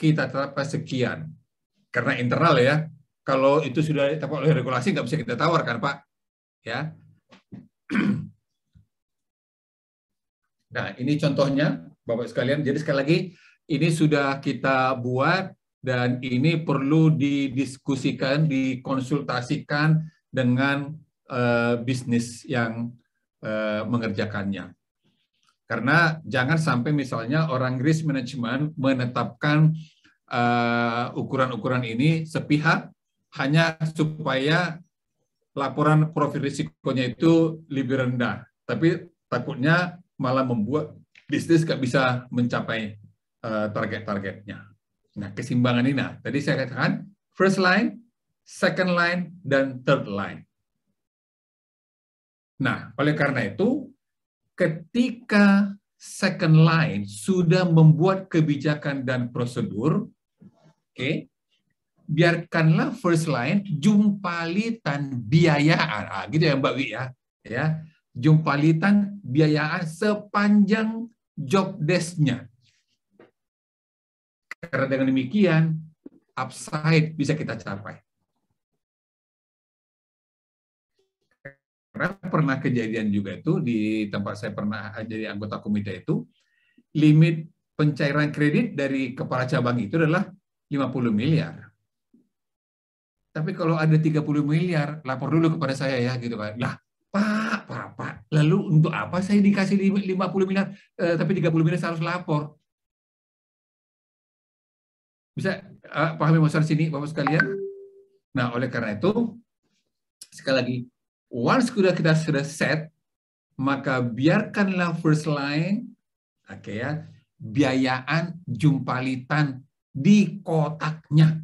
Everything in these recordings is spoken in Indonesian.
kita tetapkan sekian. Karena internal ya, kalau itu sudah ditetapkan oleh regulasi nggak bisa kita tawarkan, Pak. Ya. Nah, ini contohnya, Bapak sekalian. Jadi sekali lagi, ini sudah kita buat dan ini perlu didiskusikan, dikonsultasikan dengan bisnis yang mengerjakannya. Karena jangan sampai misalnya orang risk management menetapkan ukuran-ukuran ini sepihak hanya supaya laporan profil risikonya itu lebih rendah. Tapi takutnya malah membuat bisnis nggak bisa mencapai target-targetnya. Nah, keseimbangan ini. Nah, tadi saya katakan first line, second line, dan third line. Nah, oleh karena itu, ketika second line sudah membuat kebijakan dan prosedur, biarkanlah first line jumpalitan biayaan, gitu ya Mbak Wi ya, jumpalitan biayaan sepanjang job desk-nya. Karena dengan demikian upside bisa kita capai. Karena pernah kejadian juga itu di tempat saya pernah jadi anggota komite itu, limit pencairan kredit dari kepala cabang itu adalah 50 miliar. Tapi kalau ada 30 miliar, lapor dulu kepada saya ya, gitu kan. Lah, Pak, lalu untuk apa saya dikasih 50 miliar, tapi 30 miliar saya harus lapor? Bisa pahami masalah sini, Bapak sekalian? Nah, oleh karena itu, sekali lagi, once kita sudah set, maka biarkanlah first line, ya, biayaan jumpalitan di kotaknya.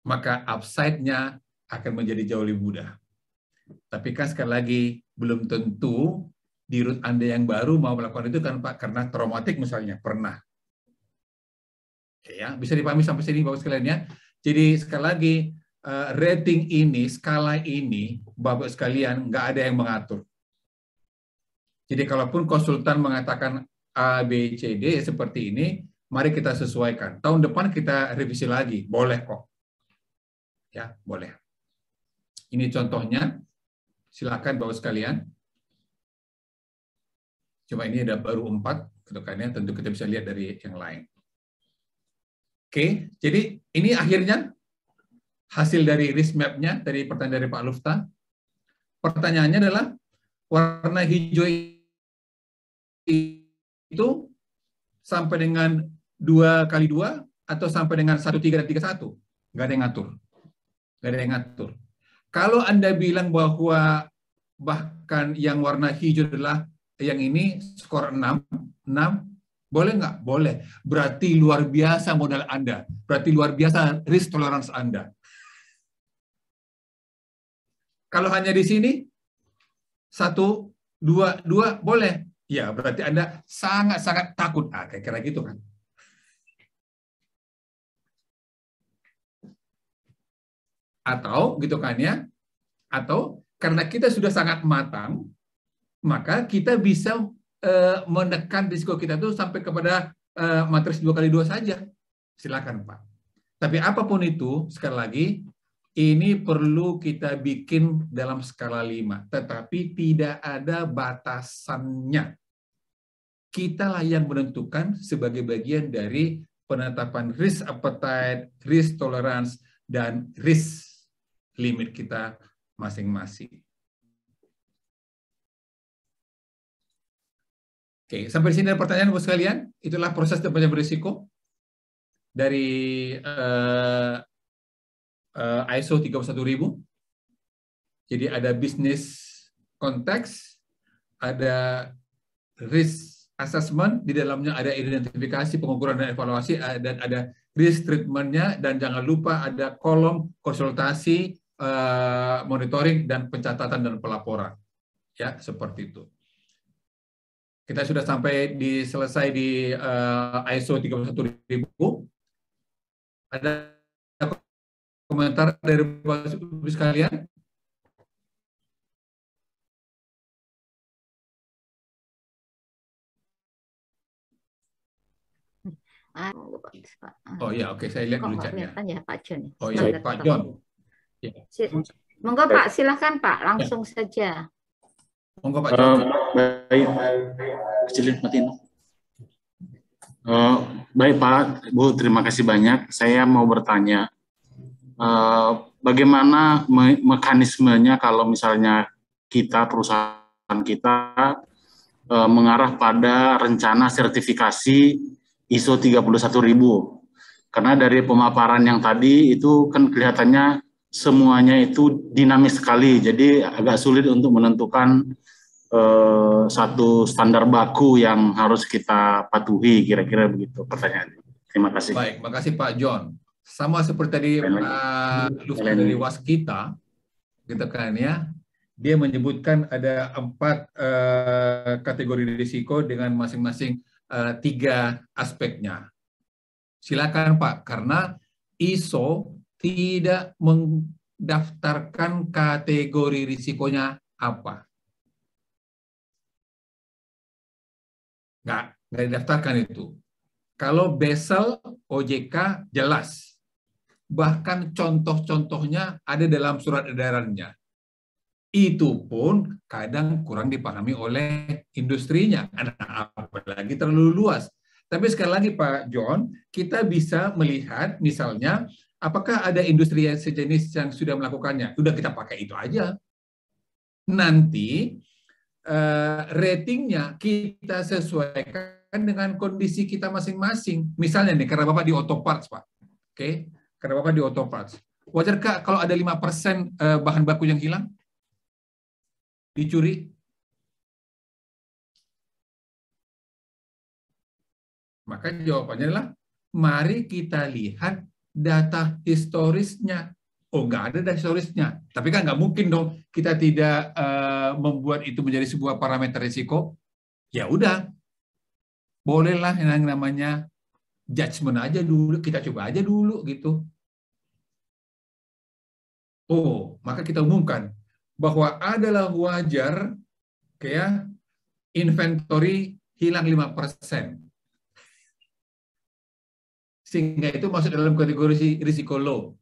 Maka upside-nya akan menjadi jauh lebih mudah. Tapi kan sekali lagi, belum tentu di root Anda yang baru mau melakukan itu kan Pak, karena traumatik misalnya, pernah. Ya, bisa dipahami sampai sini Bapak sekalian ya. Jadi sekali lagi, rating ini, skala ini, Bapak sekalian, nggak ada yang mengatur. Jadi kalaupun konsultan mengatakan A, B, C, D seperti ini, mari kita sesuaikan. Tahun depan kita revisi lagi, boleh kok. Ya, boleh. Ini contohnya, silakan Bapak sekalian. Cuma ini ada baru 4, ketukannya tentu kita bisa lihat dari yang lain. Oke, jadi ini akhirnya hasil dari risk map-nya dari pertanyaan dari Pak Lufta. Pertanyaannya adalah warna hijau itu sampai dengan 2x2 atau sampai dengan 1, 3, dan 3, 1. Nggak ada yang ngatur. Nggak ada yang ngatur. Kalau Anda bilang bahwa bahkan yang warna hijau adalah yang ini skor 6, boleh nggak? Boleh. Berarti luar biasa modal Anda. Berarti luar biasa risk tolerance Anda. Kalau hanya di sini, 1, 2, boleh. Ya, berarti Anda sangat-sangat takut. Kira-kira gitu kan. Atau, gitu kan ya, atau karena kita sudah sangat matang, maka kita bisa menekan risiko kita itu sampai kepada matriks 2x2 saja. Silakan Pak. Tapi apapun itu, sekali lagi, ini perlu kita bikin dalam skala 5, tetapi tidak ada batasannya. Kitalah yang menentukan sebagai bagian dari penetapan risk appetite, risk tolerance, dan risk limit kita masing-masing. Oke, sampai di sini ada pertanyaan buat sekalian. Itulah proses tempatnya berisiko dari ISO 31000. Jadi ada business konteks, ada risk assessment, di dalamnya ada identifikasi, pengukuran, dan evaluasi, dan ada risk treatment-nya, dan jangan lupa ada kolom konsultasi, monitoring, dan pencatatan dan pelaporan. Ya, seperti itu. Kita sudah sampai selesai di ISO 31000. Ada komentar dari Bapak sekalian? Ah, Oh ya, oke, saya lihat kok dulu nggak chatnya. kelihatan ya Pak John? Oh ya, Sebentar, Pak Pak. John. Ya. Monggo Pak, Baik. silahkan Pak, Ya, langsung saja. monggo Pak John. Baik, kecilin matiin. Baik Pak, Bu, terima kasih banyak. Saya mau bertanya, bagaimana mekanismenya kalau misalnya perusahaan kita mengarah pada rencana sertifikasi ISO 31000. Karena dari pemaparan yang tadi itu kan kelihatannya semuanya itu dinamis sekali, jadi agak sulit untuk menentukan satu standar baku yang harus kita patuhi, kira-kira begitu pertanyaannya. Terima kasih. Baik, makasih Pak John. Sama seperti tadi Pak Lufta dari Waskita, gitu kan ya. Dia menyebutkan ada 4 kategori risiko dengan masing-masing 3 aspeknya. Silakan Pak, karena ISO tidak mendaftarkan kategori risikonya apa. Nggak didaftarkan itu. Kalau Basel, OJK jelas. Bahkan contoh-contohnya ada dalam surat edarannya. Itu pun kadang kurang dipahami oleh industrinya. Apalagi terlalu luas. Tapi sekali lagi Pak John, kita bisa melihat misalnya apakah ada industri sejenis yang sudah melakukannya. Sudah kita pakai itu aja. Nanti ratingnya kita sesuaikan dengan kondisi kita masing-masing. Misalnya nih, karena Bapak di auto parts, Pak. Oke, karena Bapak di auto parts. Wajarkah kalau ada 5% bahan baku yang hilang? Dicuri? Maka jawabannya adalah, mari kita lihat data historisnya. Oh, nggak ada data historisnya. Tapi kan nggak mungkin dong kita tidak membuat itu menjadi sebuah parameter risiko. Ya udah, bolehlah yang namanya judgement aja dulu, kita coba aja dulu gitu. Oh, maka kita umumkan bahwa adalah wajar kayak inventory hilang 5%. Sehingga itu masuk dalam kategori risiko low.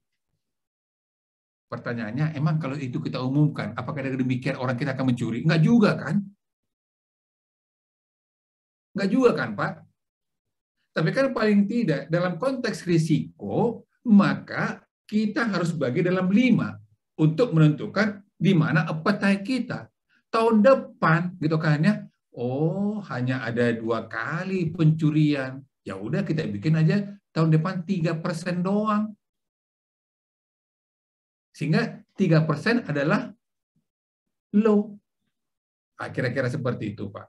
Pertanyaannya, emang kalau itu kita umumkan, apakah dengan demikian orang kita akan mencuri? Enggak juga kan? Enggak juga kan, Pak? Tapi kan paling tidak, dalam konteks risiko, maka kita harus bagi dalam 5 untuk menentukan di mana appetite kita. Tahun depan, gitu kan ya, oh hanya ada 2 kali pencurian. Ya udah kita bikin aja tahun depan 3% doang. Sehingga 3% adalah low. Nah, kira-kira seperti itu, Pak.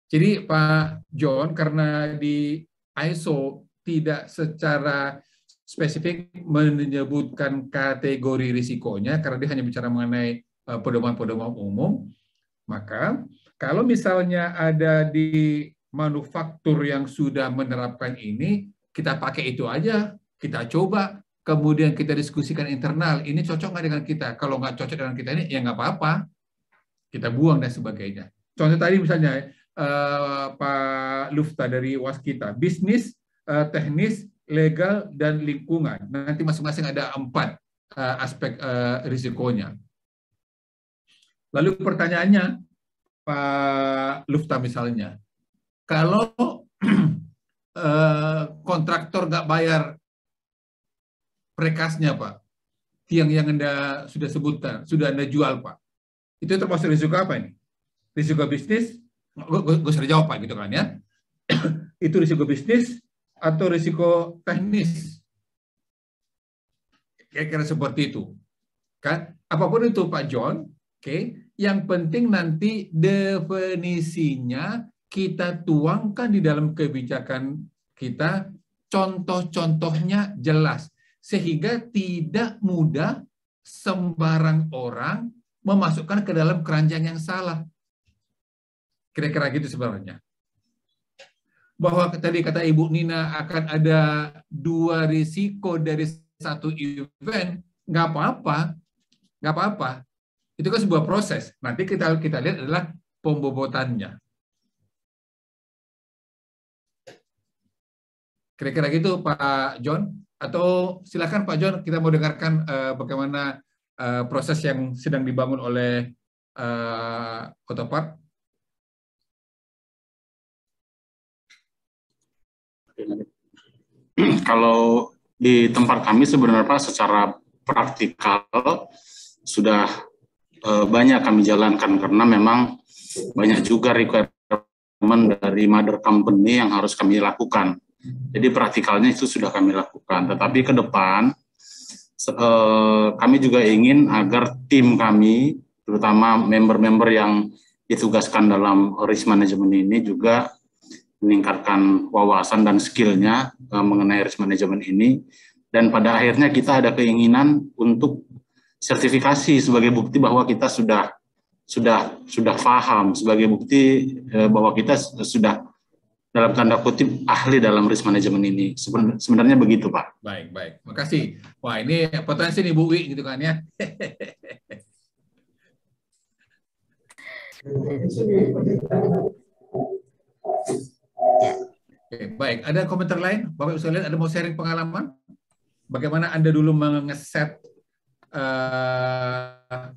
Jadi, Pak John, karena di ISO tidak secara spesifik menyebutkan kategori risikonya, karena dia hanya bicara mengenai pedoman-pedoman umum, maka kalau misalnya ada di manufaktur yang sudah menerapkan ini, kita pakai itu aja, kita coba, kemudian kita diskusikan internal, ini cocok nggak dengan kita? Kalau nggak cocok dengan kita ini, ya nggak apa-apa, kita buang dan sebagainya. Contoh tadi misalnya Pak Lufta dari Waskita, bisnis, teknis, legal, dan lingkungan. Nanti masing-masing ada 4 aspek risikonya. Lalu pertanyaannya, Pak Lufta misalnya, kalau kontraktor nggak bayar prekasnya, Pak, tiang yang Anda sudah sebutkan, sudah Anda jual, Pak, itu termasuk risiko apa ini? Risiko bisnis? Gue sudah jawab, Pak, gitu kan ya. Itu risiko bisnis atau risiko teknis? Kira-kira seperti itu. Kan? Apapun itu, Pak John, oke. Yang penting nanti definisinya kita tuangkan di dalam kebijakan kita, contoh-contohnya jelas, sehingga tidak mudah sembarang orang memasukkan ke dalam keranjang yang salah. Kira-kira gitu sebenarnya. Bahwa tadi kata Ibu Nina akan ada 2 risiko dari satu event, nggak apa-apa. Nggak apa-apa. Itu kan sebuah proses. Nanti kita lihat adalah pembobotannya. Kira-kira gitu Pak John. Atau silakan Pak John, kita mau dengarkan bagaimana proses yang sedang dibangun oleh Autopart. Kalau di tempat kami sebenarnya Pak, secara praktikal sudah banyak kami jalankan karena memang banyak juga requirement dari mother company yang harus kami lakukan. Jadi praktikalnya itu sudah kami lakukan. Tetapi ke depan kami juga ingin agar tim kami, terutama member-member yang ditugaskan dalam risk management ini juga meningkatkan wawasan dan skillnya mengenai risk management ini, dan pada akhirnya kita ada keinginan untuk sertifikasi sebagai bukti bahwa kita sudah paham, sebagai bukti bahwa kita sudah dalam tanda kutip ahli dalam risk management ini. Sebenarnya begitu Pak. Baik, baik. Makasih. Wah, ini potensi nih Bu Wi gitu kan ya. Oke, baik. Ada komentar lain? Bapak Ibu sekalian, ada mau sharing pengalaman? Bagaimana Anda dulu mengeset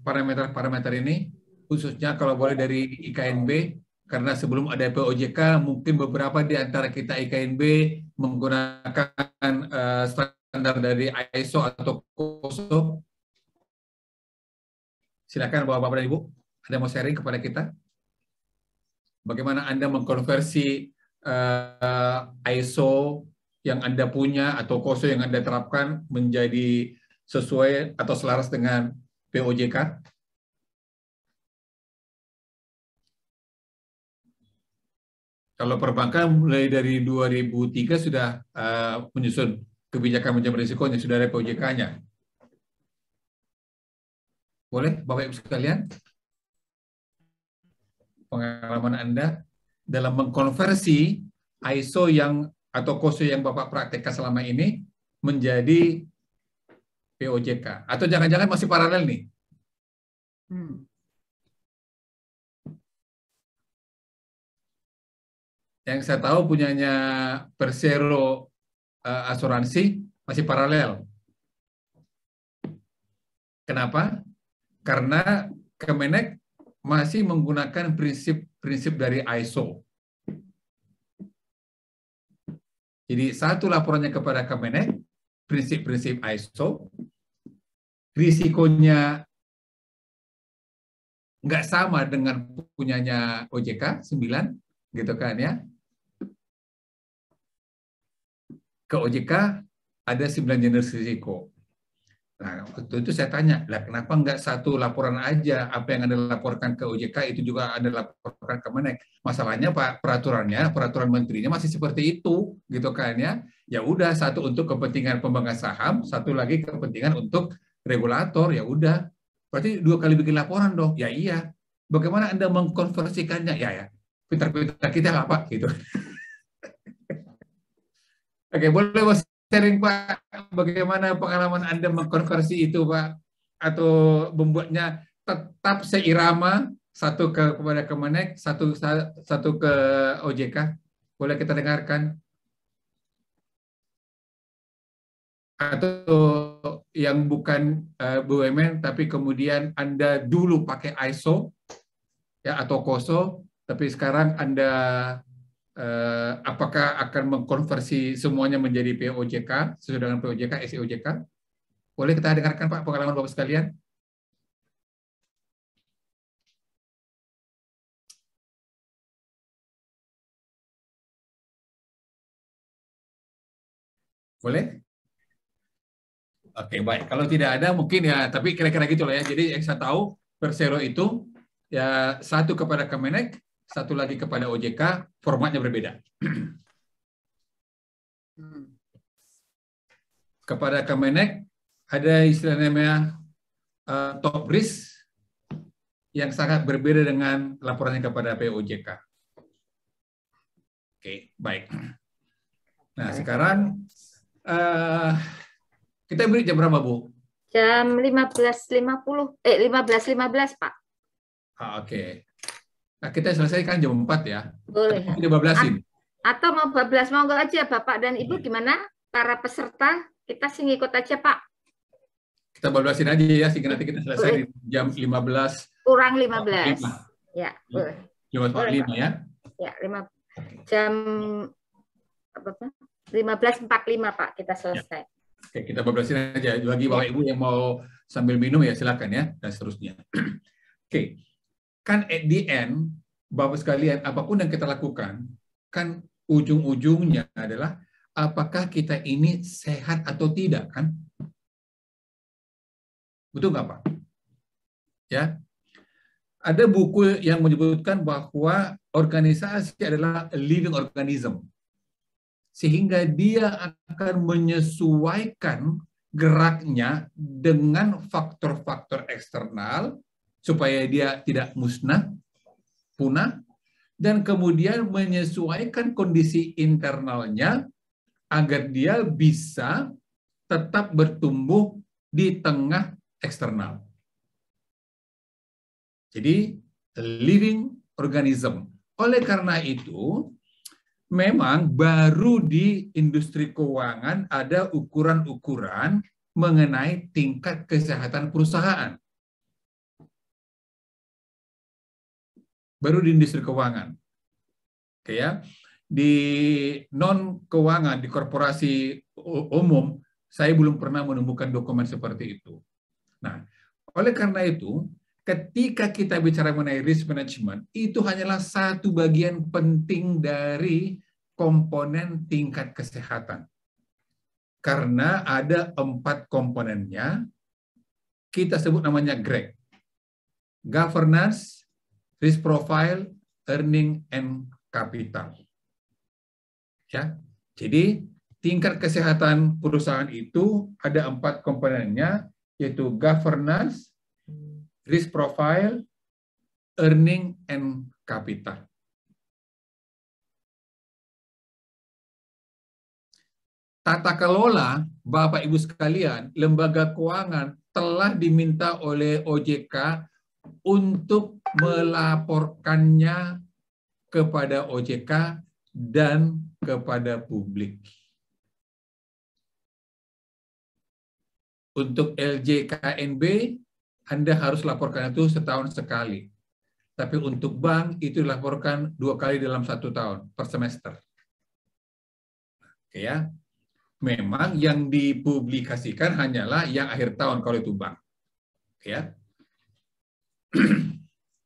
parameter-parameter ini, khususnya kalau boleh dari IKNB, karena sebelum ada POJK, mungkin beberapa di antara kita IKNB menggunakan standar dari ISO atau COSO. Silakan Bapak-Bapak dan Ibu, ada mau sharing kepada kita? Bagaimana Anda mengkonversi ISO yang Anda punya atau COSO yang Anda terapkan menjadi sesuai atau selaras dengan POJK? Kalau perbankan mulai dari 2003 sudah menyusun kebijakan manajemen risikonya, sudah ada POJK-nya. Boleh Bapak Ibu sekalian? Pengalaman Anda dalam mengkonversi ISO yang atau COSO yang Bapak praktekkan selama ini menjadi POJK, atau jangan-jangan masih paralel nih? Yang saya tahu punyanya Persero asuransi masih paralel. Kenapa? Karena Kemenek masih menggunakan prinsip-prinsip dari ISO. Jadi satu laporannya kepada Kemenek, prinsip-prinsip ISO, risikonya nggak sama dengan punyanya OJK 9, gitu kan ya. Ke OJK ada 9 jenis risiko. Nah, waktu itu saya tanya, lah kenapa nggak satu laporan aja, apa yang Anda laporkan ke OJK itu juga Anda laporkan ke Kemenek. Masalahnya Pak, peraturan menterinya masih seperti itu, gitu kan ya. Ya udah, satu untuk kepentingan pemegang saham, satu lagi kepentingan untuk regulator, ya udah. Berarti 2 kali bikin laporan dong. Ya iya. Bagaimana Anda mengkonversikannya? Ya, pintar-pintar kita lah Pak, gitu. Oke, boleh Mas sharing Pak, bagaimana pengalaman Anda mengkonversi itu Pak, atau membuatnya tetap seirama, satu kepada Kemenek, satu ke OJK. Boleh kita dengarkan? Atau yang bukan BUMN, tapi kemudian Anda dulu pakai ISO ya atau COSO, tapi sekarang Anda apakah akan mengkonversi semuanya menjadi POJK sesuai dengan POJK, SIOJK? Boleh kita dengarkan Pak pengalaman Bapak sekalian? Boleh? Oke, baik. Kalau tidak ada mungkin ya, tapi kira-kira gitu lah ya. Jadi yang saya tahu Persero itu ya satu kepada Kemenek, satu lagi kepada OJK, formatnya berbeda. Kepada Kemenek ada istilahnya top risk yang sangat berbeda dengan laporannya kepada POJK. Oke, baik. Nah, sekarang kita beri jam berapa, Bu? Jam 15.15, 15.15, Pak. Oke. Nah, kita selesaikan jam 4 ya. Boleh. 15-in. Atau mau bablas, monggo aja Bapak dan Ibu, gimana? Para peserta, kita sih ngikut aja Pak. Kita bablasin aja ya, sehingga nanti kita selesai di jam 15. Kurang 15. Ya, boleh. 15.45 ya. Ya, jam 15.45 Pak, kita selesai. Oke, kita bablasin aja. Bagi Bapak Ibu yang mau sambil minum ya silakan ya, dan seterusnya. Oke, kan at the end, Bapak sekalian, apapun yang kita lakukan, kan ujung-ujungnya adalah apakah kita ini sehat atau tidak, kan? Betul nggak, Pak? Ya, ada buku yang menyebutkan bahwa organisasi adalah a living organism, sehingga dia akan menyesuaikan geraknya dengan faktor-faktor eksternal supaya dia tidak musnah, punah, dan kemudian menyesuaikan kondisi internalnya agar dia bisa tetap bertumbuh di tengah eksternal. Jadi, a living organism. Oleh karena itu, memang baru di industri keuangan ada ukuran-ukuran mengenai tingkat kesehatan perusahaan. Baru di industri keuangan. Oke ya. Di non keuangan, di korporasi umum, saya belum pernah menemukan dokumen seperti itu. Nah, oleh karena itu, ketika kita bicara mengenai risk management, itu hanyalah satu bagian penting dari komponen tingkat kesehatan. Karena ada 4 komponennya, kita sebut namanya GREG. Governance, Risk Profile, Earning, and Capital. Ya, jadi tingkat kesehatan perusahaan itu ada 4 komponennya, yaitu governance, risk profile, earning, and capital. Tata kelola, Bapak Ibu sekalian, lembaga keuangan telah diminta oleh OJK untuk melaporkannya kepada OJK dan kepada publik. Untuk LJKNB, Anda harus laporkan itu setahun sekali. Tapi untuk bank, itu dilaporkan 2 kali dalam 1 tahun, per semester. Oke ya. Memang yang dipublikasikan hanyalah yang akhir tahun kalau itu bank. Oke ya.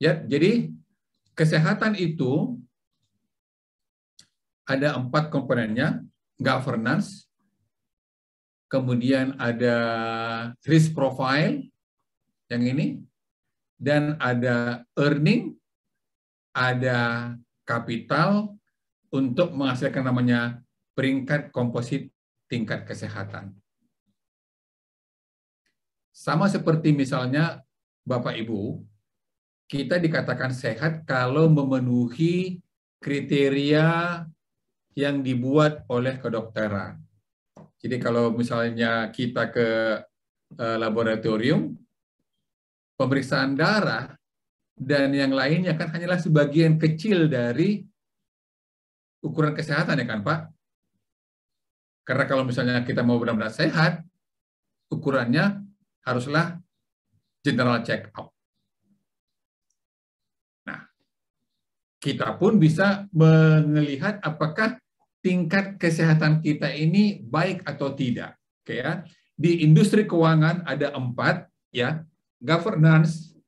Ya, jadi kesehatan itu ada 4 komponennya, governance, kemudian ada risk profile, yang ini, dan ada earning, ada capital untuk menghasilkan namanya peringkat komposit tingkat kesehatan. Sama seperti misalnya Bapak Ibu, kita dikatakan sehat kalau memenuhi kriteria yang dibuat oleh kedokteran. Jadi kalau misalnya kita ke laboratorium, pemeriksaan darah dan yang lainnya kan hanyalah sebagian kecil dari ukuran kesehatan ya kan Pak? Karena kalau misalnya kita mau benar-benar sehat, ukurannya haruslah general check up. Nah, kita pun bisa melihat apakah tingkat kesehatan kita ini baik atau tidak. Oke ya. Di industri keuangan ada 4 ya, governance,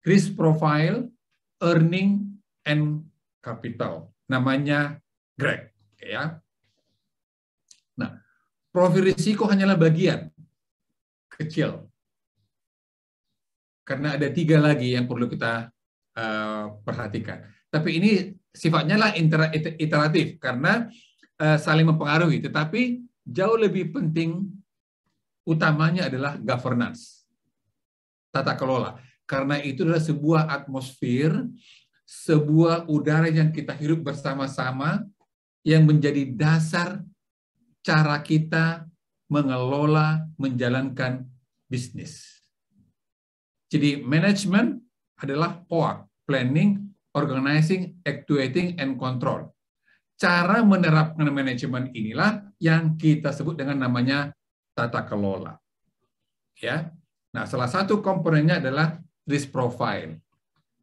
risk profile, earning, and capital. Namanya GREG. Oke ya. Nah, profil risiko hanyalah bagian kecil. Karena ada 3 lagi yang perlu kita perhatikan. Tapi ini sifatnya lah iteratif karena saling mempengaruhi, tetapi jauh lebih penting utamanya adalah governance, tata kelola. Karena itu adalah sebuah atmosfer, sebuah udara yang kita hirup bersama-sama yang menjadi dasar cara kita mengelola, menjalankan bisnis. Jadi manajemen adalah POA, planning, organizing, actuating, and control. cara menerapkan manajemen inilah yang kita sebut dengan namanya tata kelola. Ya. Nah, salah satu komponennya adalah risk profile.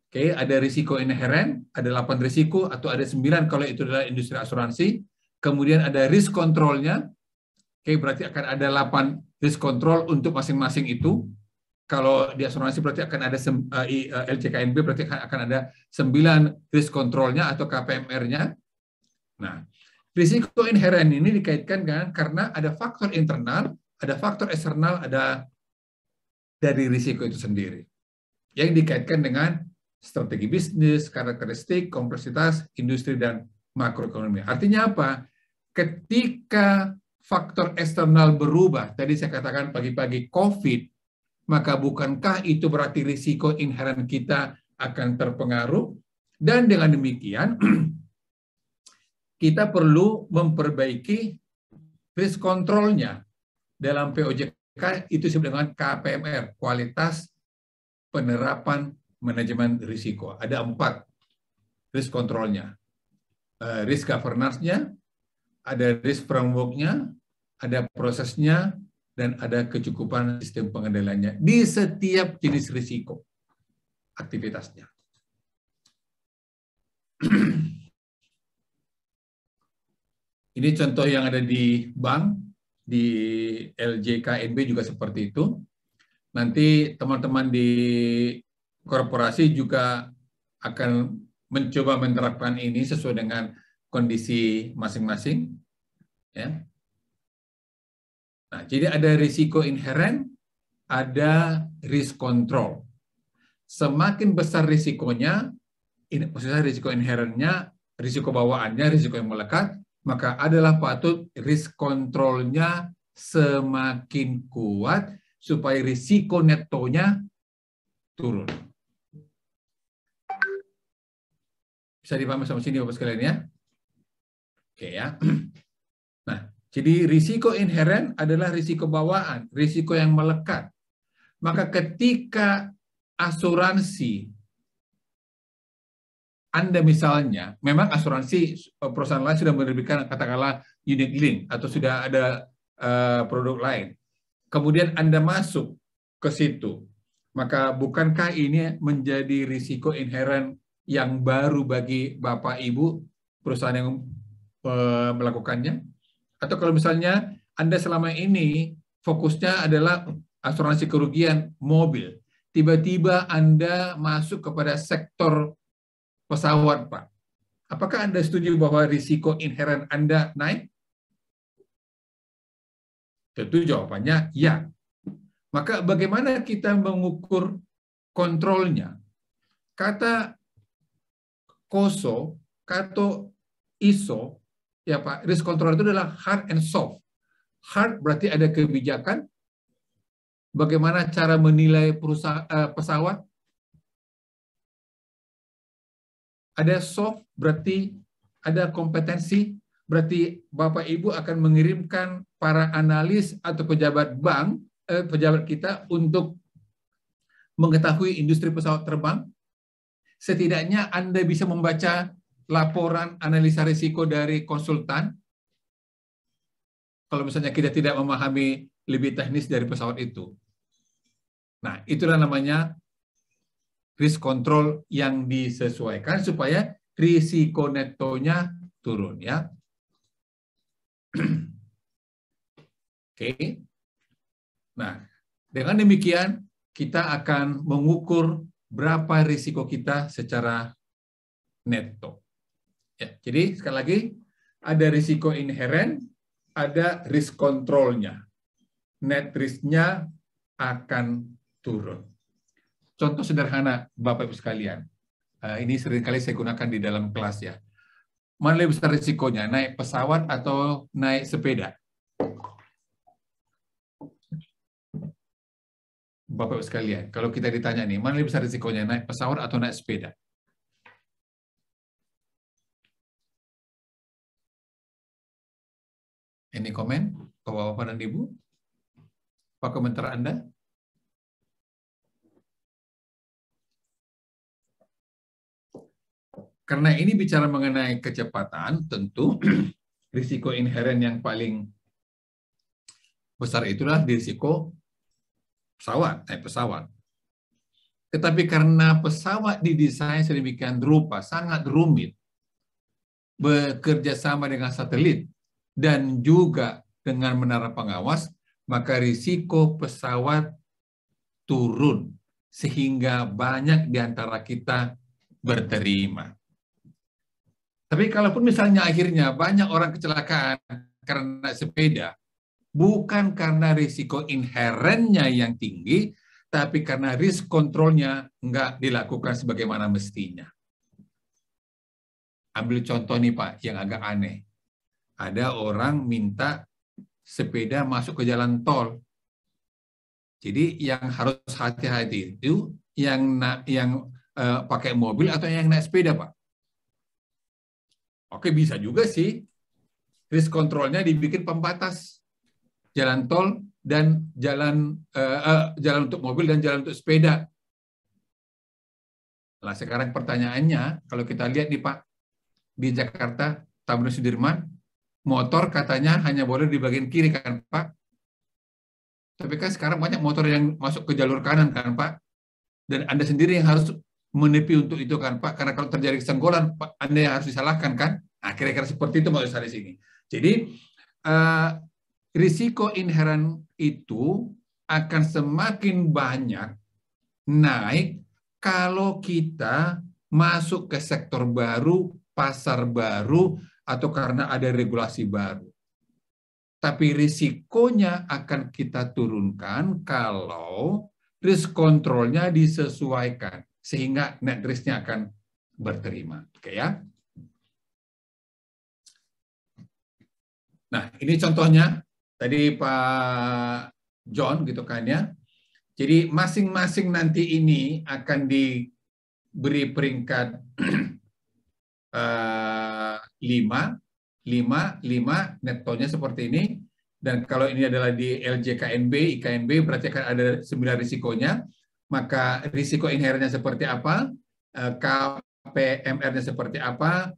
Oke, ada risiko inheren, ada 8 risiko atau ada 9 kalau itu adalah industri asuransi. Kemudian ada risk control-nya. Oke, berarti akan ada 8 risk control untuk masing-masing itu. Kalau di asuransi berarti akan ada LCKNB berarti akan ada 9 risk control-nya atau KPMR-nya. Nah, risiko inheren ini dikaitkan dengan karena ada faktor internal, ada faktor eksternal, ada dari risiko itu sendiri. Yang dikaitkan dengan strategi bisnis, karakteristik, kompleksitas, industri, dan makroekonomi. Artinya apa? Ketika faktor eksternal berubah, tadi saya katakan pagi-pagi COVID, maka bukankah itu berarti risiko inheren kita akan terpengaruh? Dan dengan demikian, kita perlu memperbaiki risk control-nya. Dalam POJK itu disebut dengan KPMR, kualitas penerapan manajemen risiko. Ada 4 risk control-nya. Risk governance-nya, ada risk framework-nya, ada prosesnya, dan ada kecukupan sistem pengendaliannya di setiap jenis risiko aktivitasnya. Ini contoh yang ada di bank, di LJKNB juga seperti itu. Nanti teman-teman di korporasi juga akan mencoba menerapkan ini sesuai dengan kondisi masing-masing. Ya. Nah, jadi ada risiko inheren, ada risk control. Semakin besar risikonya, maksudnya risiko inherennya, risiko bawaannya, risiko yang melekat, maka adalah patut risk control-nya semakin kuat supaya risiko netonya turun. Bisa dipahami sampai sini Bapak sekalian ya? Oke ya. Nah, jadi risiko inheren adalah risiko bawaan, risiko yang melekat. Maka ketika asuransi Anda misalnya, memang asuransi perusahaan lain sudah menerbitkan katakanlah unit link atau sudah ada produk lain. Kemudian Anda masuk ke situ, maka bukankah ini menjadi risiko inheren yang baru bagi Bapak Ibu perusahaan yang melakukannya? Atau kalau misalnya Anda selama ini fokusnya adalah asuransi kerugian mobil, tiba-tiba Anda masuk kepada sektor pesawat, Pak. Apakah Anda setuju bahwa risiko inheren Anda naik? Tentu jawabannya ya. Maka bagaimana kita mengukur kontrolnya? Kata KOSO, kata ISO, ya Pak, risk control itu adalah hard and soft. Hard berarti ada kebijakan, bagaimana cara menilai pesawat. Ada soft berarti ada kompetensi, berarti Bapak Ibu akan mengirimkan para analis atau pejabat bank, pejabat kita untuk mengetahui industri pesawat terbang. Setidaknya Anda bisa membaca laporan analisa risiko dari konsultan. Kalau misalnya kita tidak memahami lebih teknis dari pesawat itu. Nah, itulah namanya risk control yang disesuaikan supaya risiko netonya turun ya. Oke. Nah, dengan demikian kita akan mengukur berapa risiko kita secara neto. Ya, jadi sekali lagi ada risiko inheren, ada risk control-nya. Net risk-nya akan turun. Contoh sederhana, Bapak Ibu sekalian. Ini seringkali saya gunakan di dalam kelas ya. Mana lebih besar risikonya, naik pesawat atau naik sepeda? Bapak Ibu sekalian, kalau kita ditanya nih, mana lebih besar risikonya, naik pesawat atau naik sepeda? Ini komen, Bapak-Bapak dan Ibu? Apa komentar Anda? karena ini bicara mengenai kecepatan, tentu risiko inheren yang paling besar itulah di risiko pesawat, naik pesawat. Tetapi karena pesawat didesain sedemikian rupa, sangat rumit, bekerja sama dengan satelit, dan juga dengan menara pengawas, maka risiko pesawat turun, sehingga banyak di antara kita berterima. Tapi kalaupun misalnya akhirnya banyak orang kecelakaan karena sepeda, bukan karena risiko inherennya yang tinggi, tapi karena risk controlnya nggak dilakukan sebagaimana mestinya. Ambil contoh nih Pak, yang agak aneh. Ada orang minta sepeda masuk ke jalan tol. Jadi yang harus hati-hati itu yang pakai mobil atau yang naik sepeda Pak. Oke, bisa juga sih. Risk controlnya dibikin pembatas jalan tol dan jalan untuk mobil dan jalan untuk sepeda. Nah, sekarang pertanyaannya, kalau kita lihat nih Pak, di Jakarta, Tamrin Sudirman, motor katanya hanya boleh di bagian kiri kan Pak? Tapi kan sekarang banyak motor yang masuk ke jalur kanan kan Pak? Dan Anda sendiri yang harus menepi untuk itu kan Pak? Karena kalau terjadi kesenggolan, Pak, Anda yang harus disalahkan kan? Nah, kira-kira seperti itu maksud saya di sini. Jadi, risiko inheren itu akan semakin banyak naik kalau kita masuk ke sektor baru, pasar baru, atau karena ada regulasi baru. Tapi risikonya akan kita turunkan kalau risk controlnya disesuaikan, sehingga net risk-nya akan berterima. Oke ya? Nah, ini contohnya. Tadi Pak John gitu kan ya. Jadi masing-masing nanti ini akan diberi peringkat 5 netonya seperti ini. Dan kalau ini adalah di LJKNB, IKNB berarti akan ada 9 risikonya. Maka risiko inherennya seperti apa, KPMR-nya seperti apa,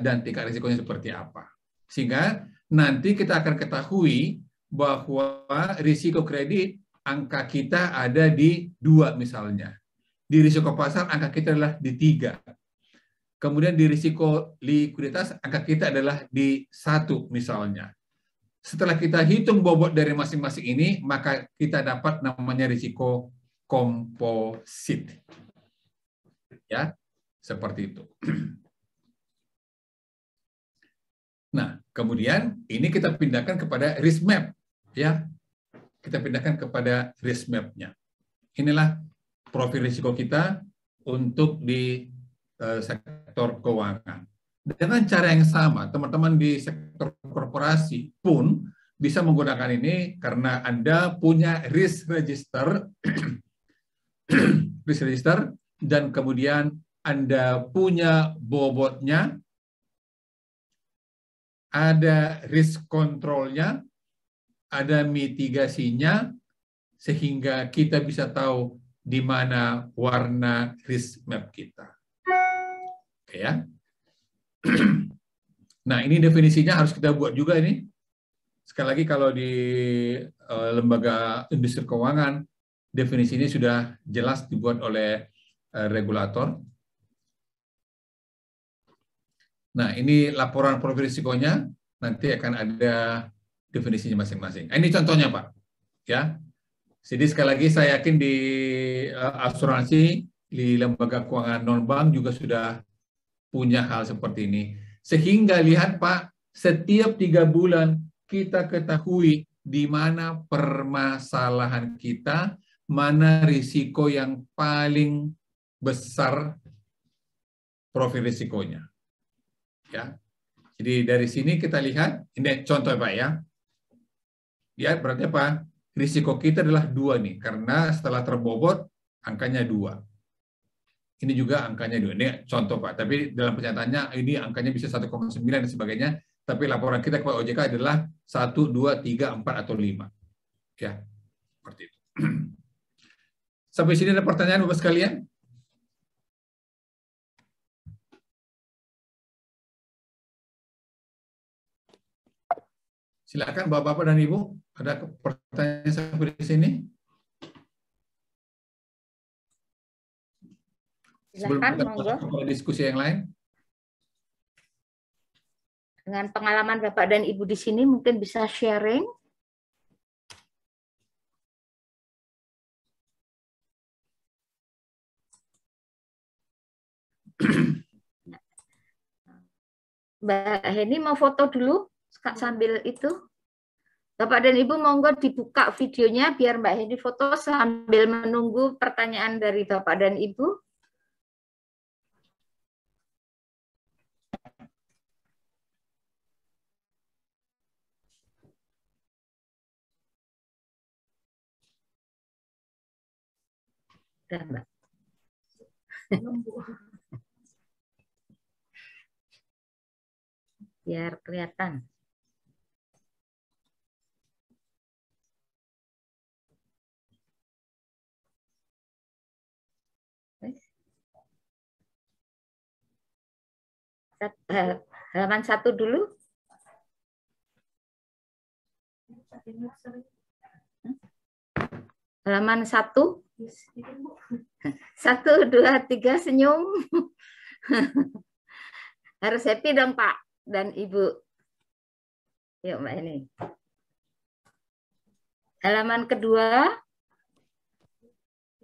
dan tingkat risikonya seperti apa. Sehingga nanti kita akan ketahui bahwa risiko kredit angka kita ada di 2 misalnya. Di risiko pasar angka kita adalah di 3. Kemudian di risiko likuiditas angka kita adalah di 1 misalnya. Setelah kita hitung bobot dari masing-masing ini, maka kita dapat namanya risiko komposit. Ya, seperti itu. Nah, kemudian ini kita pindahkan kepada risk map, ya. Kita pindahkan kepada risk map-nya. Inilah profil risiko kita untuk di sektor keuangan. Dengan cara yang sama, teman-teman di sektor korporasi pun bisa menggunakan ini karena Anda punya risk register, risk register, dan kemudian Anda punya bobotnya, ada risk controlnya, ada mitigasinya, sehingga kita bisa tahu di mana warna risk map kita. Oke ya. Nah, ini definisinya harus kita buat juga ini. Sekali lagi kalau di lembaga industri keuangan, definisinya sudah jelas dibuat oleh regulator. Nah, ini laporan profil risikonya, nanti akan ada definisinya masing-masing. Ini contohnya, Pak. Ya. Jadi sekali lagi saya yakin di asuransi, di lembaga keuangan non-bank juga sudah punya hal seperti ini. Sehingga lihat Pak, setiap 3 bulan kita ketahui di mana permasalahan kita, mana risiko yang paling besar profil risikonya. Ya. Jadi dari sini kita lihat, ini contoh Pak ya. Ya, berarti apa? Risiko kita adalah 2 nih, karena setelah terbobot angkanya 2. Ini juga angkanya 2. Ini contoh Pak, tapi dalam pernyataannya ini angkanya bisa 1,9 dan sebagainya, tapi laporan kita kepada OJK adalah 1, 2, 3, 4, atau 5. Ya, seperti itu. Sampai sini ada pertanyaan Bapak sekalian? Silakan Bapak-Bapak dan Ibu, ada pertanyaan sampai di sini? Sebelum Silakan, kita monggo. masuk ke diskusi yang lain. Dengan pengalaman Bapak dan Ibu di sini mungkin bisa sharing. Mbak Heni mau foto dulu sambil itu. Bapak dan Ibu monggo dibuka videonya biar Mbak Heni foto sambil menunggu pertanyaan dari Bapak dan Ibu. Udah, Mbak. Biar kelihatan. Halaman 1 dulu. Halaman 1. 1, 2, 3 senyum. Harus happy dong Pak dan Ibu. Yuk Mbak ini. Halaman kedua.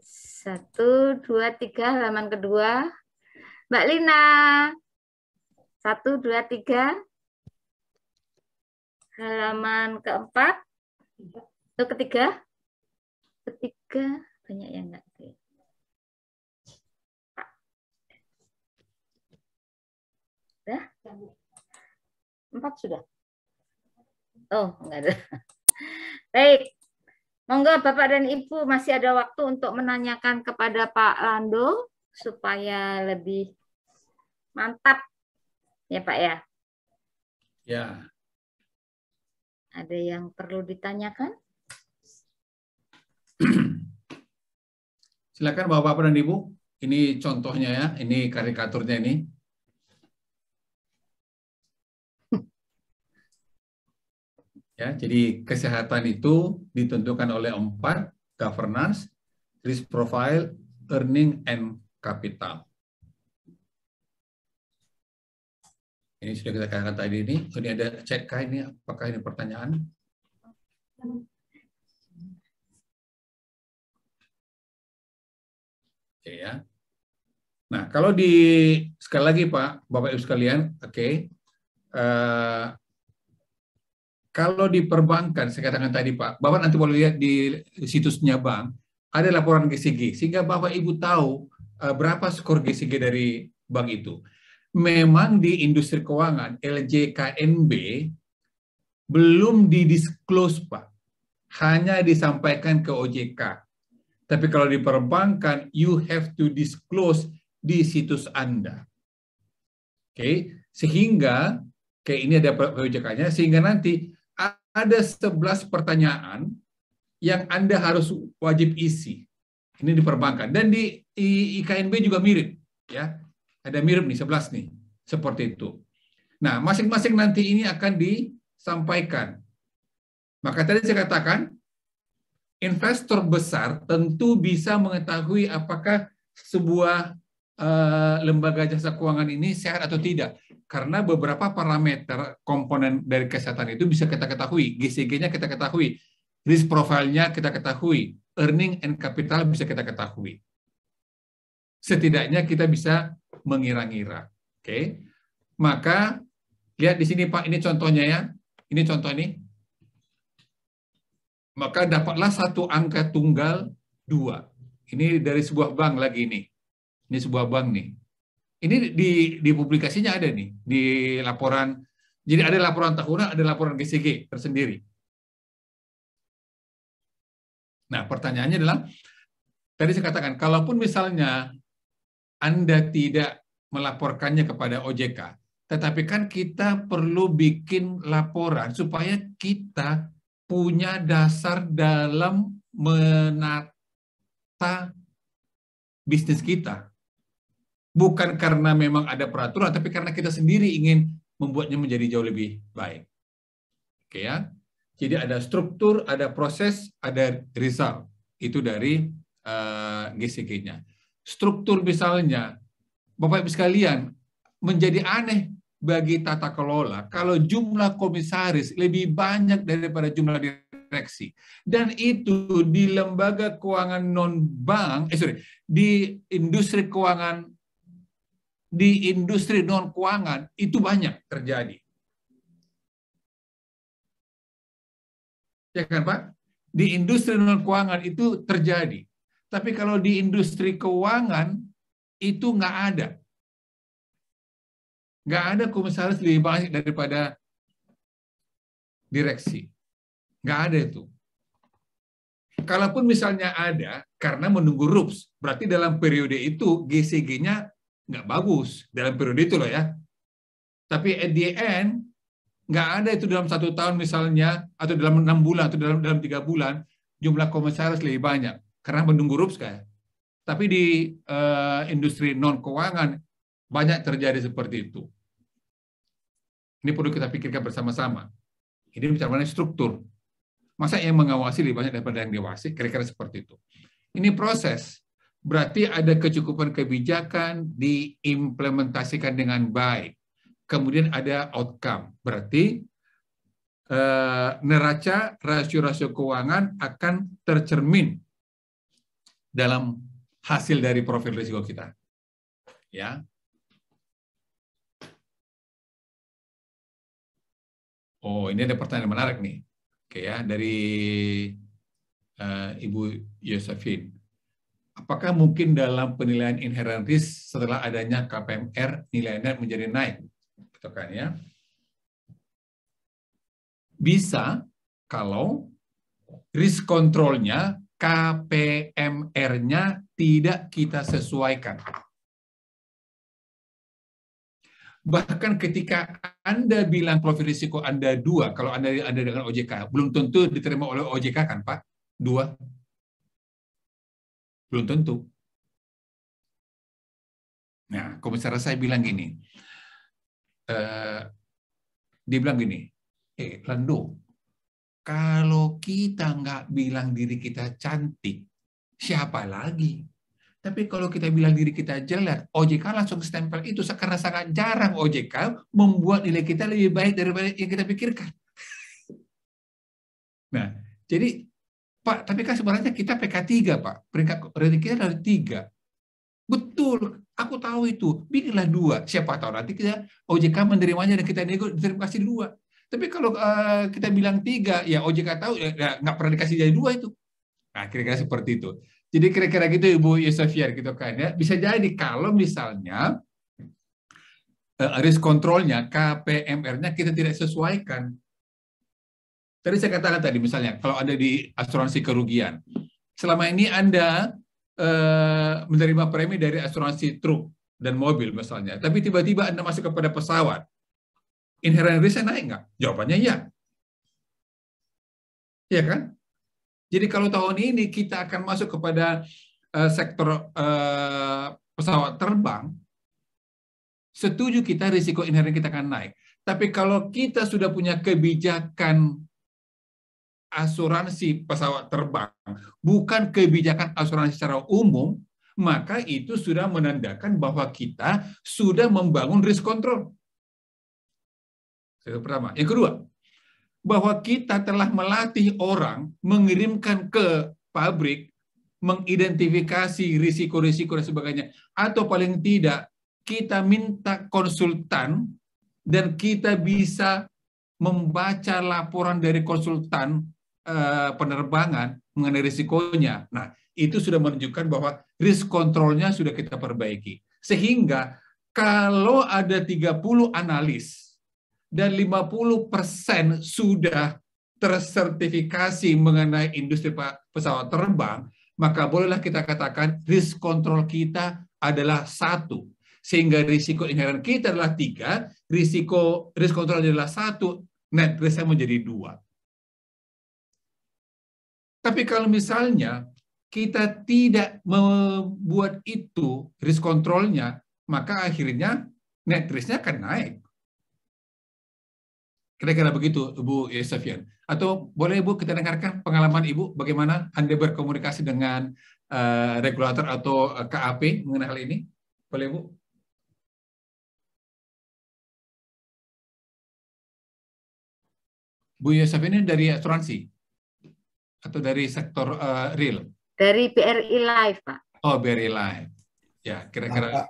1, 2, 3 halaman kedua. Mbak Lina. 1, 2, 3. Halaman keempat. Itu ketiga. Ketiga. Banyak yang enggak. Sudah? 4 sudah? Oh, enggak ada. Baik. Monggo Bapak dan Ibu masih ada waktu untuk menanyakan kepada Pak Lando supaya lebih mantap. Ya Pak ya? Ya. Ada yang perlu ditanyakan? Silakan Bapak-Bapak dan Ibu. Ini contohnya ya, ini karikaturnya ini. Ya, jadi kesehatan itu ditentukan oleh 4, governance, risk profile, earning, and capital. Ini sudah kita katakan tadi ini. Ini ada cekkah ini, apakah ini pertanyaan? Oke ya. Nah, kalau sekali lagi Pak, Bapak Ibu sekalian, oke. Kalau di perbankan, saya katakan tadi Pak, Bapak nanti boleh lihat di situsnya bank, ada laporan GCG, sehingga Bapak Ibu tahu berapa skor GCG dari bank itu. Memang di industri keuangan, LJKNB, belum didisclose Pak, hanya disampaikan ke OJK. Tapi kalau di perbankan, you have to disclose di situs Anda. Oke, sehingga, kayak ini ada OJK-nya, sehingga nanti ada 11 pertanyaan yang Anda harus wajib isi. Ini di perbankan. Dan di IKNB juga mirip. Ya, ada mirip nih, 11 nih. Seperti itu. Nah, masing-masing nanti ini akan disampaikan. Maka tadi saya katakan, investor besar tentu bisa mengetahui apakah sebuah lembaga jasa keuangan ini sehat atau tidak. Karena beberapa parameter komponen dari kesehatan itu bisa kita ketahui. GCG-nya kita ketahui. Risk profile-nya kita ketahui. Earning and capital bisa kita ketahui. Setidaknya kita bisa mengira-ngira. Oke. Maka, lihat di sini Pak, ini contohnya ya. Ini contoh ini. Maka dapatlah satu angka tunggal 2. Ini dari sebuah bank lagi ini. Ini sebuah bank nih. Ini di publikasinya ada nih, di laporan. Jadi ada laporan tahunan, ada laporan GCG tersendiri. Nah, pertanyaannya adalah, tadi saya katakan, kalaupun misalnya Anda tidak melaporkannya kepada OJK, tetapi kan kita perlu bikin laporan supaya kita punya dasar dalam menata bisnis kita. Bukan karena memang ada peraturan, tapi karena kita sendiri ingin membuatnya menjadi jauh lebih baik. Oke ya. Jadi ada struktur, ada proses, ada result. Itu dari GCG-nya. Struktur misalnya, Bapak Ibu sekalian, menjadi aneh bagi tata kelola kalau jumlah komisaris lebih banyak daripada jumlah direksi. Dan itu di lembaga keuangan non-bank, di industri keuangan, di industri non-keuangan itu banyak terjadi. Ya kan Pak? Di industri non-keuangan itu terjadi. Tapi kalau di industri keuangan itu nggak ada. Nggak ada komisaris lebih banyak daripada direksi. Nggak ada itu. Kalaupun misalnya ada, karena menunggu RUPS, berarti dalam periode itu GCG-nya nggak bagus. Dalam periode itu loh ya. Tapi at the end, nggak ada itu dalam 1 tahun misalnya, atau dalam 6 bulan, atau dalam 3 bulan, jumlah komisaris lebih banyak. Karena menunggu RUPS kayak. Tapi di industri non-keuangan, banyak terjadi seperti itu. Ini perlu kita pikirkan bersama-sama. Ini bicara mengenai struktur. Masa yang mengawasi lebih banyak daripada yang diawasi? Kira-kira seperti itu. Ini proses. Berarti ada kecukupan kebijakan diimplementasikan dengan baik. Kemudian ada outcome. Berarti neraca rasio-rasio keuangan akan tercermin dalam hasil dari profil risiko kita. Ya. Oh, ini ada pertanyaan menarik nih. Oke ya, dari Ibu Yosefin. Apakah mungkin dalam penilaian inherent risk setelah adanya KPMR nilainya menjadi naik? Gitu kan ya. Bisa kalau risk control-nya, KPMR-nya tidak kita sesuaikan. Bahkan ketika Anda bilang profil risiko Anda 2, kalau Anda dengan OJK, belum tentu diterima oleh OJK kan Pak? 2. Belum tentu. Nah, komisaris saya bilang gini, dia bilang gini, Lando, kalau kita nggak bilang diri kita cantik, siapa lagi? Tapi kalau kita bilang diri kita jelek, OJK langsung stempel itu, karena sangat jarang OJK membuat nilai kita lebih baik daripada yang kita pikirkan. Nah, jadi Pak, tapi kan sebenarnya kita PK3 Pak, peringkat rating kita dari 3. Betul, aku tahu itu, bikinlah 2. Siapa tahu nanti kita OJK menerimanya dan kita nego diterima kasih 2. Tapi kalau kita bilang 3, ya OJK tahu ya nggak pernah dikasih jadi 2 itu. Nah, kira-kira seperti itu. Jadi kira-kira gitu Ibu Yusofiar gitu kan ya. Bisa jadi kalau misalnya risk control-nya, KPMR-nya kita tidak sesuaikan. Tadi saya katakan tadi misalnya kalau ada di asuransi kerugian. Selama ini Anda menerima premi dari asuransi truk dan mobil misalnya. Tapi tiba-tiba Anda masuk kepada pesawat. Inherent risk-nya naik nggak? Jawabannya iya. Iya kan? Jadi kalau tahun ini kita akan masuk kepada sektor pesawat terbang, setuju kita risiko inherent kita akan naik. Tapi kalau kita sudah punya kebijakan asuransi pesawat terbang, bukan kebijakan asuransi secara umum, maka itu sudah menandakan bahwa kita sudah membangun risk control. Yang pertama. Yang kedua, bahwa kita telah melatih orang mengirimkan ke pabrik, mengidentifikasi risiko-risiko dan sebagainya. Atau paling tidak, kita minta konsultan dan kita bisa membaca laporan dari konsultan penerbangan mengenai risikonya. Nah, itu sudah menunjukkan bahwa risk control-nya sudah kita perbaiki. Sehingga kalau ada 30 analis dan 50% sudah tersertifikasi mengenai industri pesawat terbang, maka bolehlah kita katakan risk control kita adalah 1. Sehingga risiko inherent kita adalah 3, risiko risk control adalah 1, net risk-nya menjadi 2. Tapi kalau misalnya kita tidak membuat itu risk control-nya, maka akhirnya net risk-nya akan naik. Kira-kira begitu, Ibu Yusefian. Atau boleh Ibu kita dengarkan pengalaman Ibu bagaimana Anda berkomunikasi dengan regulator atau KAP mengenai hal ini? Boleh Bu? Bu Yusefian ini dari asuransi atau dari sektor real? Dari BRI Live, Pak. Oh, BRI Live. Ya, kira-kira.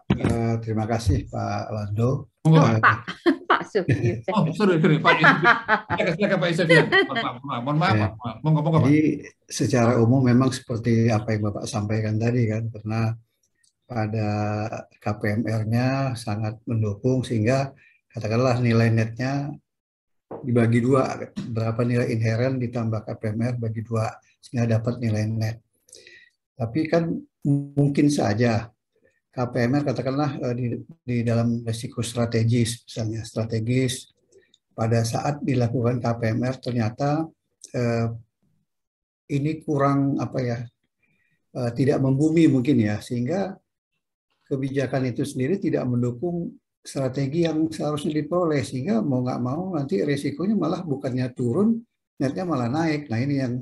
Terima kasih Pak Lando. Pak, Pak Sugi. Oh, sorry, Pak Yusefian. Silakan Pak Yusefian. Mohon maaf. Monggo. Jadi secara umum memang seperti apa yang Bapak sampaikan tadi kan, karena pada KPMR-nya sangat mendukung sehingga katakanlah nilai netnya dibagi dua, berapa nilai inheren ditambah KPMR bagi dua sehingga dapat nilai net. Tapi kan mungkin saja KPMR katakanlah di dalam risiko strategis, misalnya strategis, pada saat dilakukan KPMR ternyata ini kurang tidak membumi mungkin ya, sehingga kebijakan itu sendiri tidak mendukung strategi yang seharusnya diperoleh, sehingga mau nggak mau nanti risikonya malah bukannya turun, netnya malah naik. Nah ini yang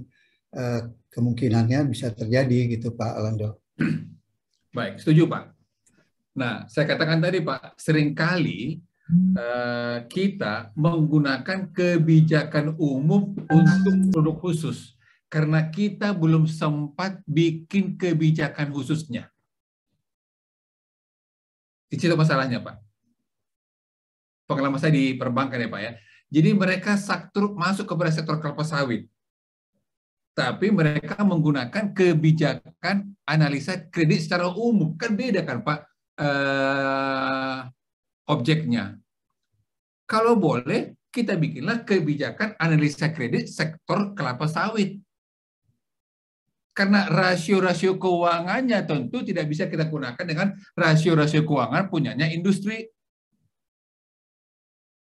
kemungkinannya bisa terjadi gitu Pak Lando. Baik, setuju Pak. Nah, saya katakan tadi Pak, seringkali kita menggunakan kebijakan umum untuk produk khusus karena kita belum sempat bikin kebijakan khususnya. Itu masalahnya Pak. Pengalaman saya di perbankan ya Pak ya. Jadi mereka masuk kepada sektor kelapa sawit. Tapi mereka menggunakan kebijakan analisa kredit secara umum. Kan beda kan Pak objeknya. Kalau boleh, kita bikinlah kebijakan analisa kredit sektor kelapa sawit. Karena rasio-rasio keuangannya tentu tidak bisa kita gunakan dengan rasio-rasio keuangan punyanya industri.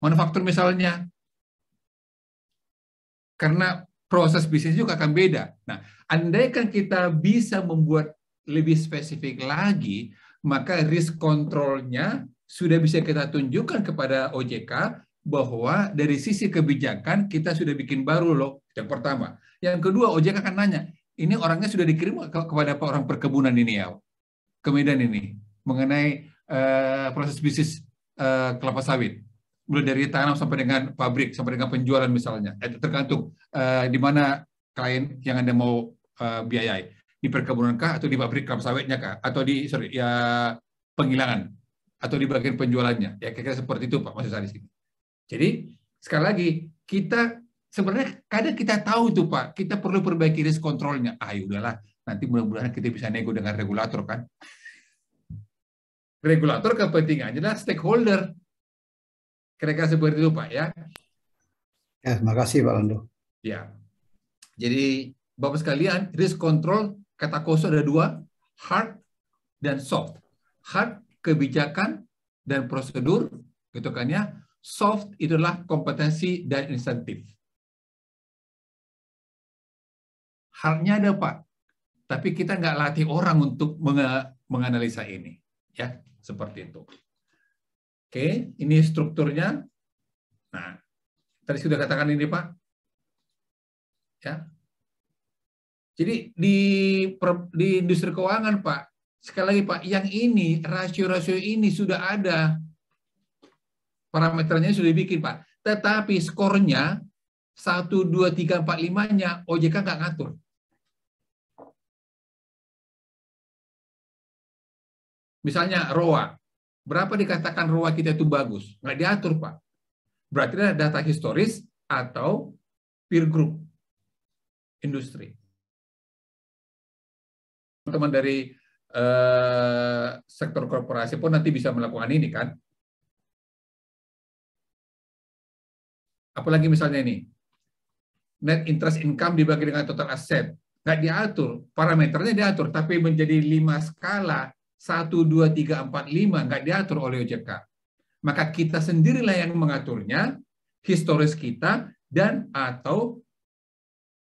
Manufaktur misalnya. Karena proses bisnis juga akan beda. Nah, andaikan kita bisa membuat lebih spesifik lagi, maka risk control-nya sudah bisa kita tunjukkan kepada OJK bahwa dari sisi kebijakan kita sudah bikin baru loh. Yang pertama. Yang kedua, OJK akan nanya, ini orangnya sudah dikirim kepada orang perkebunan ini ya, ke Medan ini, mengenai proses bisnis kelapa sawit. Mulai dari tanam sampai dengan pabrik, sampai dengan penjualan misalnya. Itu tergantung di mana klien yang Anda mau biayai. Di perkebunan kah, atau di pabrik kelapa sawitnya kah, atau di penghilangan, atau di bagian penjualannya. Ya kira-kira seperti itu Pak, maksud saya di sini. Jadi sekali lagi kita sebenarnya kadang kita tahu itu Pak, kita perlu perbaiki risk control-nya. Udahlah, nanti mudah-mudahan kita bisa nego dengan regulator kan. Regulator kepentingannya adalah stakeholder. Kira-kira seperti itu Pak ya. Ya, terima kasih Pak Lando. Ya. Jadi Bapak sekalian, risk control kata koso ada dua, hard dan soft. Hard kebijakan dan prosedur, gitu kan ya. Soft itulah kompetensi dan insentif. Hardnya ada Pak, tapi kita nggak latih orang untuk menganalisa ini, ya seperti itu. Oke, ini strukturnya. Nah, tadi sudah katakan ini Pak, ya. Jadi di industri keuangan Pak, sekali lagi Pak, yang ini rasio-rasio ini sudah ada, parameternya sudah dibikin Pak. Tetapi skornya 1, 2, 3, 4, 5-nya OJK nggak ngatur. Misalnya ROA, berapa dikatakan ROA kita itu bagus? Nggak diatur Pak. Berarti ada data historis atau peer group industri. Teman-teman dari sektor korporasi pun nanti bisa melakukan ini kan. Apalagi misalnya ini, net interest income dibagi dengan total aset. Nggak diatur, parameternya diatur, tapi menjadi 5 skala, 1, 2, 3, 4, 5, nggak diatur oleh OJK. Maka kita sendirilah yang mengaturnya, historis kita, dan atau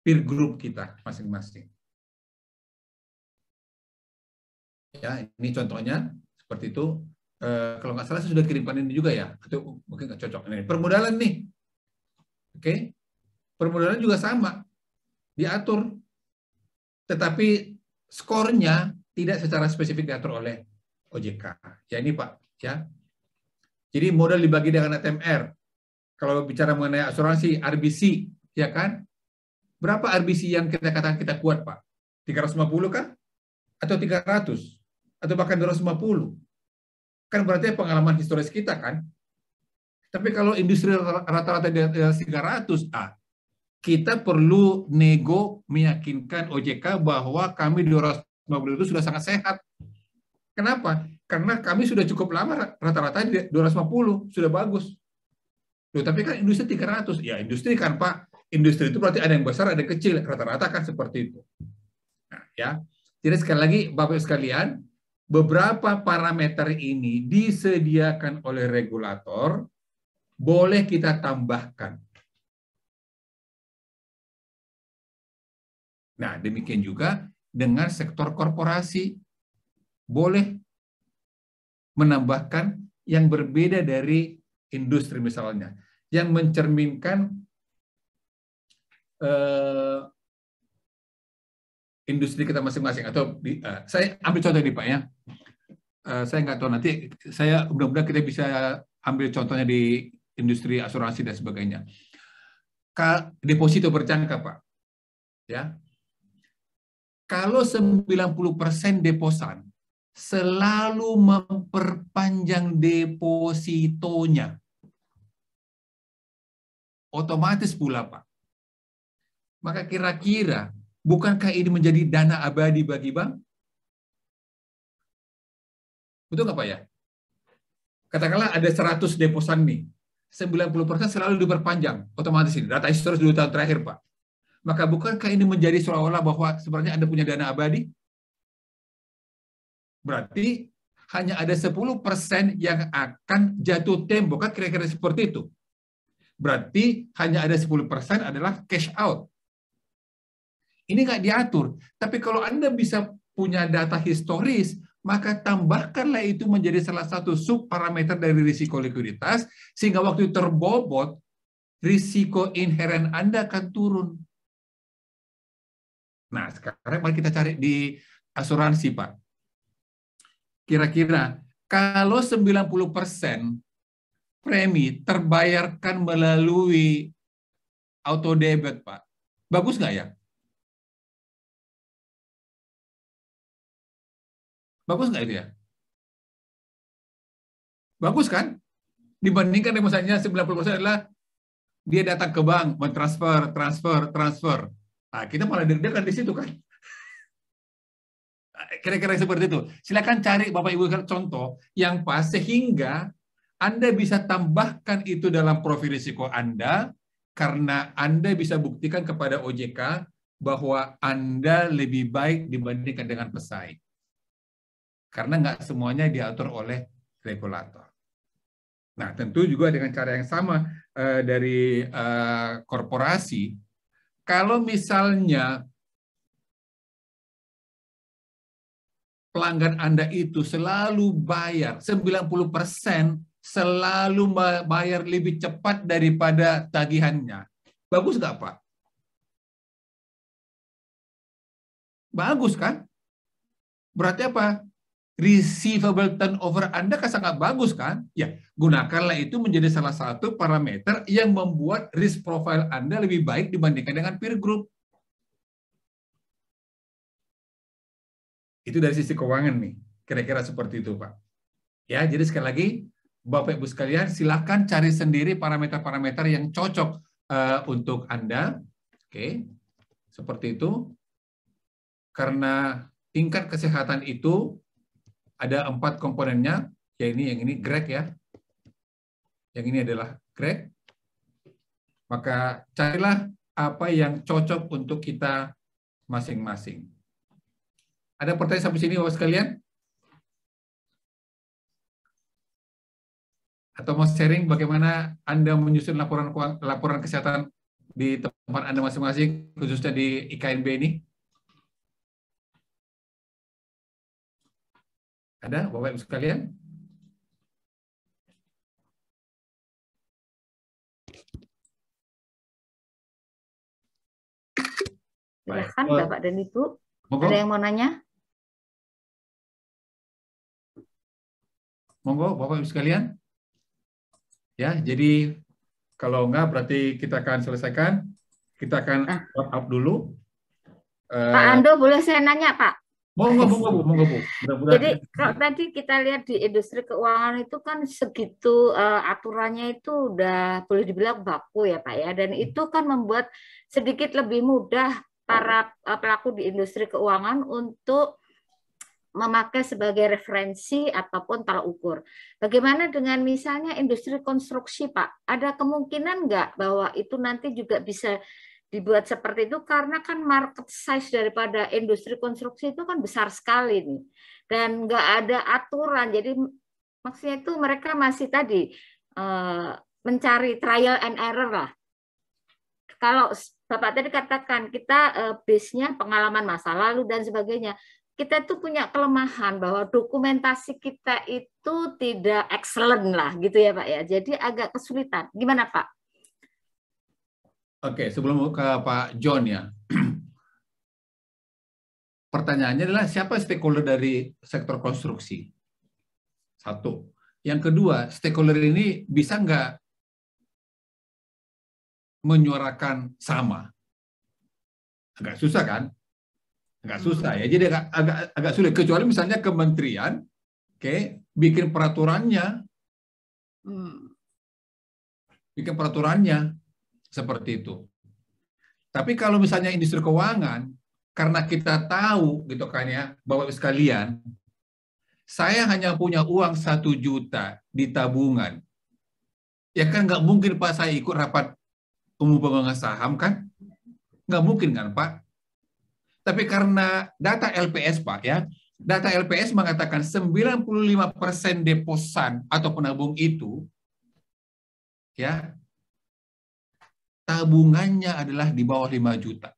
peer group kita masing-masing. Ya, ini contohnya seperti itu. Kalau nggak salah saya sudah kirimkan ini juga ya, atau mungkin nggak cocok. Ini permodalan nih. Oke. Permodalan juga sama, diatur. Tetapi skornya tidak secara spesifik diatur oleh OJK. Ya ini Pak, ya. Jadi modal dibagi dengan ATMR. Kalau bicara mengenai asuransi RBC, ya kan? Berapa RBC yang kita katakan kita kuat, Pak? 350 kah? Atau 300? Atau bahkan 250? Kan berarti pengalaman historis kita kan? Tapi kalau industri rata-rata di atas 300, kita perlu nego meyakinkan OJK bahwa kami 250 itu sudah sangat sehat. Kenapa? Karena kami sudah cukup lama rata-rata di 250, sudah bagus. Loh, tapi kan industri 300. Ya, industri kan, Pak. Industri itu berarti ada yang besar, ada yang kecil. Rata-rata kan seperti itu. Nah, ya. Jadi sekali lagi, Bapak sekalian, beberapa parameter ini disediakan oleh regulator, boleh kita tambahkan. Nah, demikian juga dengan sektor korporasi. Boleh menambahkan yang berbeda dari industri misalnya, yang mencerminkan industri kita masing-masing. Atau saya ambil contoh ini Pak ya. Saya nggak tahu nanti, saya mudah-mudahan kita bisa ambil contohnya di industri asuransi dan sebagainya. Deposito berjangka Pak. Ya. Kalau 90% deposan selalu memperpanjang depositonya, otomatis pula Pak. Maka kira-kira bukankah ini menjadi dana abadi bagi bank? Betul nggak Pak ya? Katakanlah ada 100 deposan nih, 90% selalu diperpanjang, otomatis ini data historis 2 tahun terakhir Pak. Maka bukankah ini menjadi seolah-olah bahwa sebenarnya Anda punya dana abadi? Berarti hanya ada 10% yang akan jatuh tempo, kan kira-kira seperti itu. Berarti hanya ada 10% adalah cash out. Ini nggak diatur. Tapi kalau Anda bisa punya data historis, maka tambahkanlah itu menjadi salah satu subparameter dari risiko likuiditas, sehingga waktu terbobot, risiko inheren Anda akan turun. Nah, sekarang mari kita cari di asuransi, Pak. Kira-kira kalau 90% premi terbayarkan melalui auto debit, Pak, bagus nggak ya? Bagus nggak itu ya? Bagus kan? Dibandingkan yang misalnya 90% adalah dia datang ke bank, transfer. Nah, kita malah deg-degan di situ kan. Kira-kira seperti itu. Silakan cari Bapak Ibu contoh yang pas sehingga Anda bisa tambahkan itu dalam profil risiko Anda karena Anda bisa buktikan kepada OJK bahwa Anda lebih baik dibandingkan dengan pesaing. Karena nggak semuanya diatur oleh regulator. Nah, tentu juga dengan cara yang sama dari korporasi, kalau misalnya pelanggan Anda itu selalu bayar 90%, selalu bayar lebih cepat daripada tagihannya, bagus nggak Pak? Bagus kan? Berarti apa? Receivable turnover Anda kan sangat bagus kan? Ya, gunakanlah itu menjadi salah satu parameter yang membuat risk profile Anda lebih baik dibandingkan dengan peer group. Itu dari sisi keuangan nih, kira-kira seperti itu Pak. Ya, jadi sekali lagi, Bapak Ibu sekalian, silakan cari sendiri parameter-parameter yang cocok untuk Anda. Oke, seperti itu. Karena tingkat kesehatan itu ada 4 komponennya, ya yang ini Greg ya. Yang ini adalah Greg. Maka carilah apa yang cocok untuk kita masing-masing. Ada pertanyaan sampai sini Bapak sekalian? Atau mau sharing bagaimana Anda menyusun laporan kesehatan di tempat Anda masing-masing, khususnya di IKNB ini? Ada Bapak Ibu sekalian? Baik. Silakan Bapak dan Ibu. Monggo, Ada yang mau nanya? monggo Bapak Ibu sekalian. Ya, jadi kalau enggak berarti kita akan selesaikan. Kita akan wrap up dulu. Pak Ando, boleh saya nanya, Pak? Monggo, monggo Bu, monggo Bu. Mudah-mudahan Jadi kalau tadi kita lihat di industri keuangan itu kan segitu aturannya itu udah boleh dibilang baku ya Pak ya, dan itu kan membuat sedikit lebih mudah para pelaku di industri keuangan untuk memakai sebagai referensi ataupun tolak ukur. Bagaimana dengan misalnya industri konstruksi Pak? Ada kemungkinan nggak bahwa itu nanti juga bisa dibuat seperti itu, karena kan market size daripada industri konstruksi itu kan besar sekali nih, dan nggak ada aturan. Jadi maksudnya itu mereka masih tadi mencari trial and error lah. Kalau Bapak tadi katakan kita base-nya pengalaman masa lalu dan sebagainya, kita tuh punya kelemahan bahwa dokumentasi kita itu tidak excellent lah gitu ya Pak ya. Jadi agak kesulitan. Gimana Pak? Oke, sebelum ke Pak John ya. Pertanyaannya adalah siapa stakeholder dari sektor konstruksi? Satu. Yang kedua, stakeholder ini bisa nggak menyuarakan sama? Agak susah kan? Agak susah ya. Jadi agak sulit. Kecuali misalnya kementerian, bikin peraturannya, seperti itu. Tapi kalau misalnya industri keuangan, karena kita tahu gitu kan ya, Bapak sekalian, saya hanya punya uang 1 juta di tabungan. Ya kan nggak mungkin Pak saya ikut rapat umum pemegang saham kan? Nggak mungkin kan Pak? Tapi karena data LPS Pak ya, data LPS mengatakan 95% deposan atau penabung itu ya tabungannya adalah di bawah 5 juta.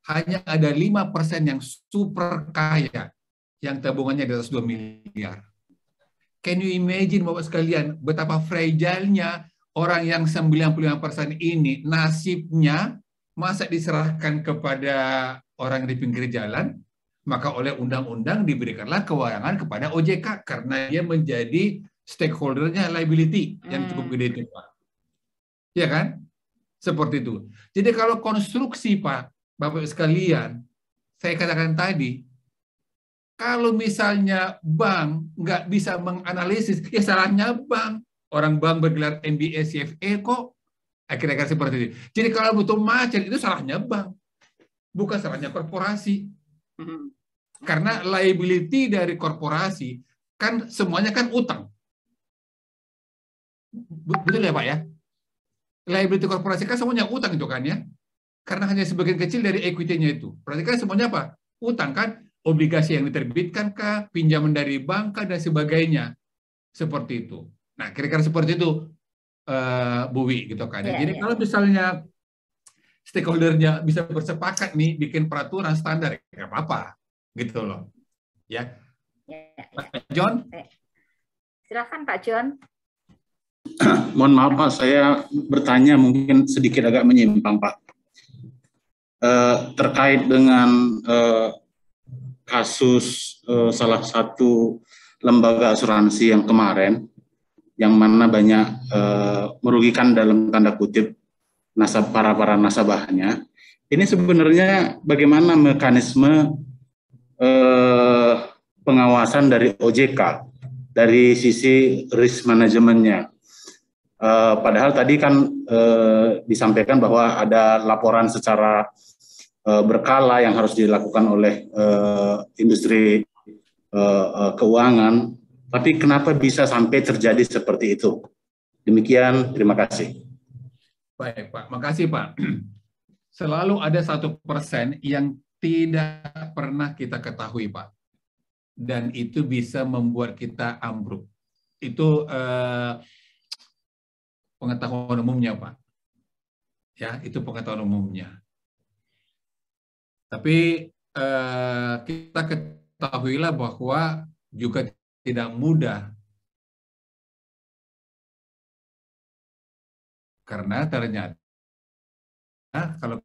Hanya ada 5% yang super kaya, yang tabungannya di atas 2 miliar. Can you imagine Bapak sekalian, betapa fragile-nya orang yang 95% ini, nasibnya masa diserahkan kepada orang di pinggir jalan, maka oleh undang-undang diberikanlah kewenangan kepada OJK, karena dia menjadi stakeholder-nya liability yang cukup gede itu Pak. Ya kan? Seperti itu. Jadi kalau konstruksi Pak, Bapak sekalian, saya katakan tadi, kalau misalnya bank nggak bisa menganalisis, ya salahnya bank. Orang bank bergelar MBA CFA kok. Akhirnya seperti itu. Jadi kalau butuh macet, itu salahnya bank. Bukan salahnya korporasi. Karena liability dari korporasi, kan semuanya kan utang. Betul ya Pak ya? Liability korporasi kan semuanya utang itu kan ya, karena hanya sebagian kecil dari equity-nya itu. Berarti kan semuanya apa? Utang kan, obligasi yang diterbitkan kah, pinjaman dari bank kah, dan sebagainya. Seperti itu. Nah, kira-kira seperti itu, Bu Wi, gitu kan. Jadi kalau misalnya stakeholder-nya bisa bersepakat nih bikin peraturan standar, ya apa-apa, gitu loh. Ya. Pak John? Silakan Pak John. Mohon maaf Pak, saya bertanya mungkin sedikit agak menyimpang Pak. Terkait dengan kasus salah satu lembaga asuransi yang kemarin, yang mana banyak merugikan dalam tanda kutip para nasabahnya. Ini sebenarnya bagaimana mekanisme pengawasan dari OJK dari sisi risk manajemennya? Padahal tadi kan disampaikan bahwa ada laporan secara berkala yang harus dilakukan oleh industri keuangan, tapi kenapa bisa sampai terjadi seperti itu? Demikian, terima kasih. Baik Pak, makasih Pak. Selalu ada 1% yang tidak pernah kita ketahui Pak, dan itu bisa membuat kita ambruk. Itu pengetahuan umumnya, Pak. Ya, itu pengetahuan umumnya. Tapi kita ketahuilah bahwa juga tidak mudah. Karena ternyata kalau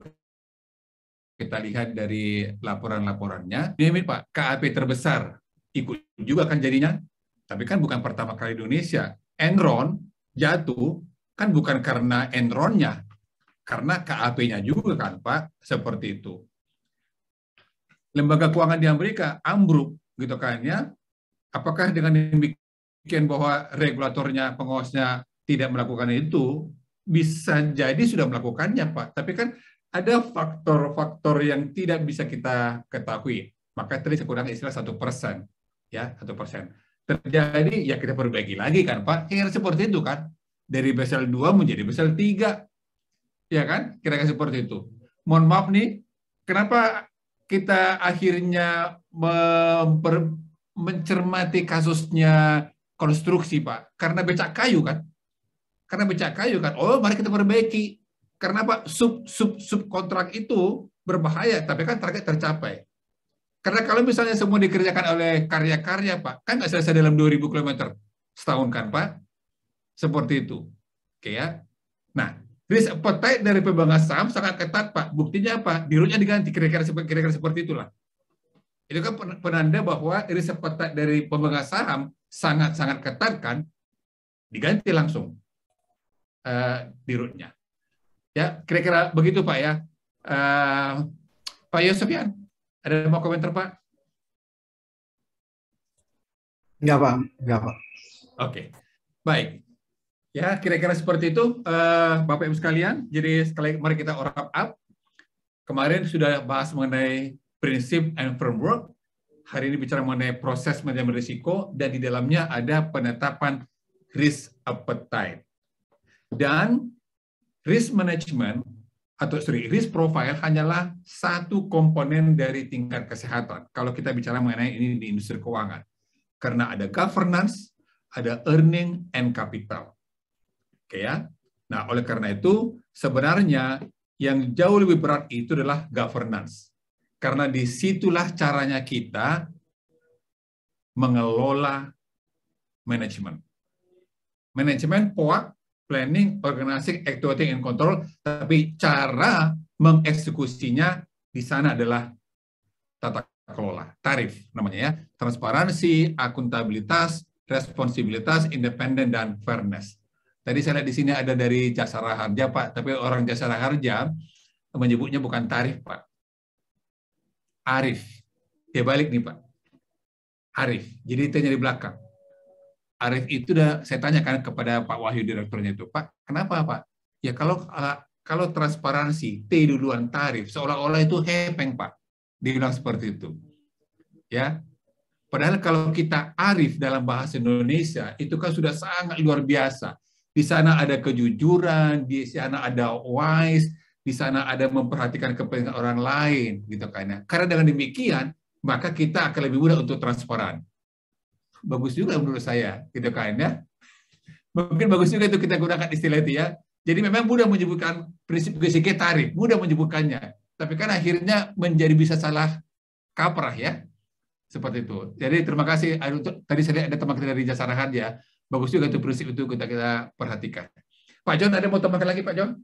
kita lihat dari laporan-laporannya, ini Pak, KAP terbesar ikut juga kan jadinya, tapi kan bukan pertama kali di Indonesia. Enron jatuh kan bukan karena Enronnya, karena KAP-nya juga kan Pak, seperti itu. Lembaga keuangan di Amerika ambruk gitu kan ya. Apakah dengan demikian bahwa regulatornya, pengawasnya tidak melakukan itu? Bisa jadi sudah melakukannya Pak, tapi kan ada faktor-faktor yang tidak bisa kita ketahui. Maka tadi saya kurang istilah 1%, ya 1%. Terjadi ya kita perbaiki lagi kan Pak. Kira seperti itu kan, dari Basel 2 menjadi Basel 3, ya kan? Kira-kira seperti itu. Mohon maaf nih, kenapa kita akhirnya mencermati kasusnya konstruksi Pak? Karena becak kayu kan? Karena becak kayu kan? Oh, mari kita perbaiki. Karena Pak, sub kontrak itu berbahaya, tapi kan target tercapai. Karena kalau misalnya semua dikerjakan oleh karya-karya Pak, kan nggak selesai dalam 2000 km setahun kan Pak? Seperti itu. Oke ya. Nah, risk appetite dari pemegang saham sangat ketat Pak. Buktinya apa? Dirutnya diganti, kira-kira seperti itulah. Itu kan penanda bahwa risk appetite dari pemegang saham sangat-sangat ketat kan, diganti langsung dirutnya. Ya, kira-kira begitu Pak ya. Pak Yosefian, ada mau komentar Pak? Enggak Pak, enggak Pak. Oke, baik. Ya, kira-kira seperti itu, Bapak Ibu sekalian. Jadi sekali mari kita wrap up. Kemarin sudah bahas mengenai prinsip and framework. Hari ini bicara mengenai proses manajemen risiko, dan di dalamnya ada penetapan risk appetite. Dan risk management atau risk profile hanyalah satu komponen dari tingkat kesehatan. Kalau kita bicara mengenai ini di industri keuangan, karena ada governance, ada earning and capital. Oke ya. Nah, oleh karena itu sebenarnya yang jauh lebih berat itu adalah governance. Karena disitulah caranya kita mengelola manajemen. Manajemen, POAK, planning, organizing, actuating, and control, tapi cara mengeksekusinya di sana adalah tata kelola, tarif namanya ya, transparansi, akuntabilitas, responsibilitas, independen, dan fairness. Tadi saya lihat di sini ada dari Jasara Harja Pak, tapi orang Jasara Harja menyebutnya bukan tarif Pak, arif. Dia balik nih Pak, arif. Jadi itu di belakang. Arif itu saya tanyakan kepada Pak Wahyu direkturnya itu, Pak, kenapa Pak? Ya kalau transparansi, T duluan tarif, seolah-olah itu hepeng Pak. Dia bilang seperti itu. Ya. Padahal kalau kita arif dalam bahasa Indonesia, itu kan sudah sangat luar biasa. Di sana ada kejujuran, di sana ada wise, di sana ada memperhatikan kepentingan orang lain, gitu kan ya. Karena dengan demikian, maka kita akan lebih mudah untuk transparan. Bagus juga menurut saya, gitu kan ya. Mungkin bagus juga itu kita gunakan istilah itu ya. Jadi memang mudah menyebutkan prinsip GCG tarif, mudah menyebutkannya. Tapi kan akhirnya menjadi bisa salah kaprah ya. Seperti itu. Jadi terima kasih. Tadi saya lihat ada teman kita dari Jasara Harja. Bagus juga itu prinsip itu kita perhatikan. Pak John, ada mau tambahkan lagi Pak John?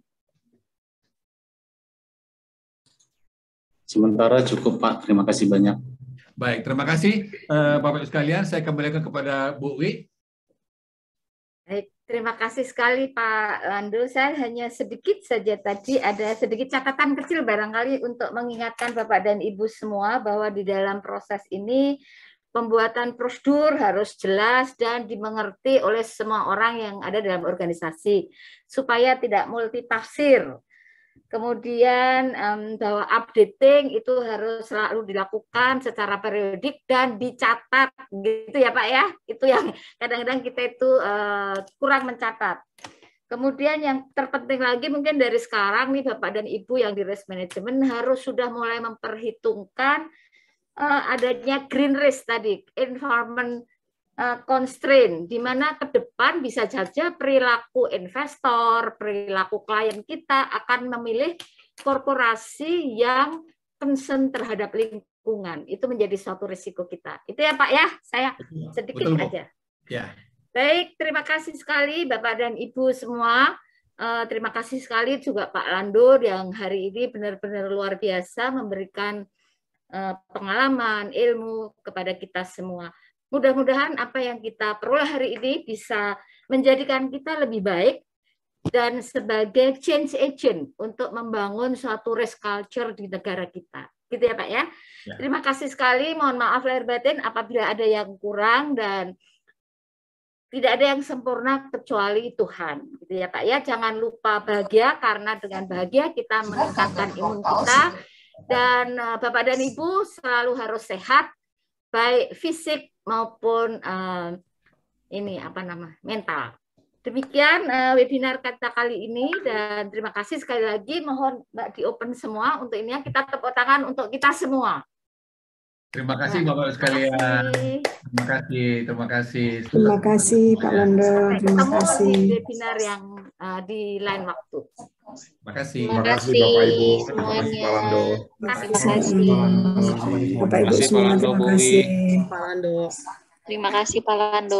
Sementara cukup Pak. Terima kasih banyak. Baik, terima kasih Bapak Ibu sekalian. Saya kembalikan kepada Bu Wi. Baik, terima kasih sekali Pak Landu. Saya hanya sedikit saja tadi ada sedikit catatan kecil barangkali untuk mengingatkan Bapak dan Ibu semua bahwa di dalam proses ini pembuatan prosedur harus jelas dan dimengerti oleh semua orang yang ada dalam organisasi supaya tidak multitafsir. Kemudian bahwa updating itu harus selalu dilakukan secara periodik dan dicatat gitu ya Pak ya. Itu yang kadang-kadang kita itu kurang mencatat. Kemudian yang terpenting lagi mungkin dari sekarang nih Bapak dan Ibu yang di risk management harus sudah mulai memperhitungkan adanya green risk tadi, environment constraint, di mana ke depan bisa saja perilaku investor, perilaku klien kita akan memilih korporasi yang concern terhadap lingkungan. Itu menjadi suatu risiko kita. Itu ya Pak ya, saya sedikit Betul, aja. Ya. Baik, terima kasih sekali Bapak dan Ibu semua. Terima kasih sekali juga Pak Lando yang hari ini benar-benar luar biasa memberikan pengalaman, ilmu kepada kita semua. Mudah-mudahan apa yang kita peroleh hari ini bisa menjadikan kita lebih baik dan sebagai change agent untuk membangun suatu race culture di negara kita. Gitu ya Pak ya. Terima kasih sekali. Mohon maaf lahir batin apabila ada yang kurang dan tidak ada yang sempurna kecuali Tuhan, gitu ya Pak ya. Jangan lupa bahagia karena dengan bahagia kita meningkatkan imun kita dan Bapak dan Ibu selalu harus sehat, baik fisik maupun mental. Demikian webinar kita kali ini dan terima kasih sekali lagi. Mohon Mbak di open semua untuk ini kita tepuk tangan untuk kita semua. Terima kasih Bapak sekalian. Terima kasih. Terima kasih Pak Lando. Terima kasih. Di webinar yang di lain waktu. Terima kasih. Terima kasih Bapak Ibu. Terima kasih Pak Lando. Terima kasih Bapak Ibu semua. Terima kasih. Pak Lando. Terima kasih Pak Lando.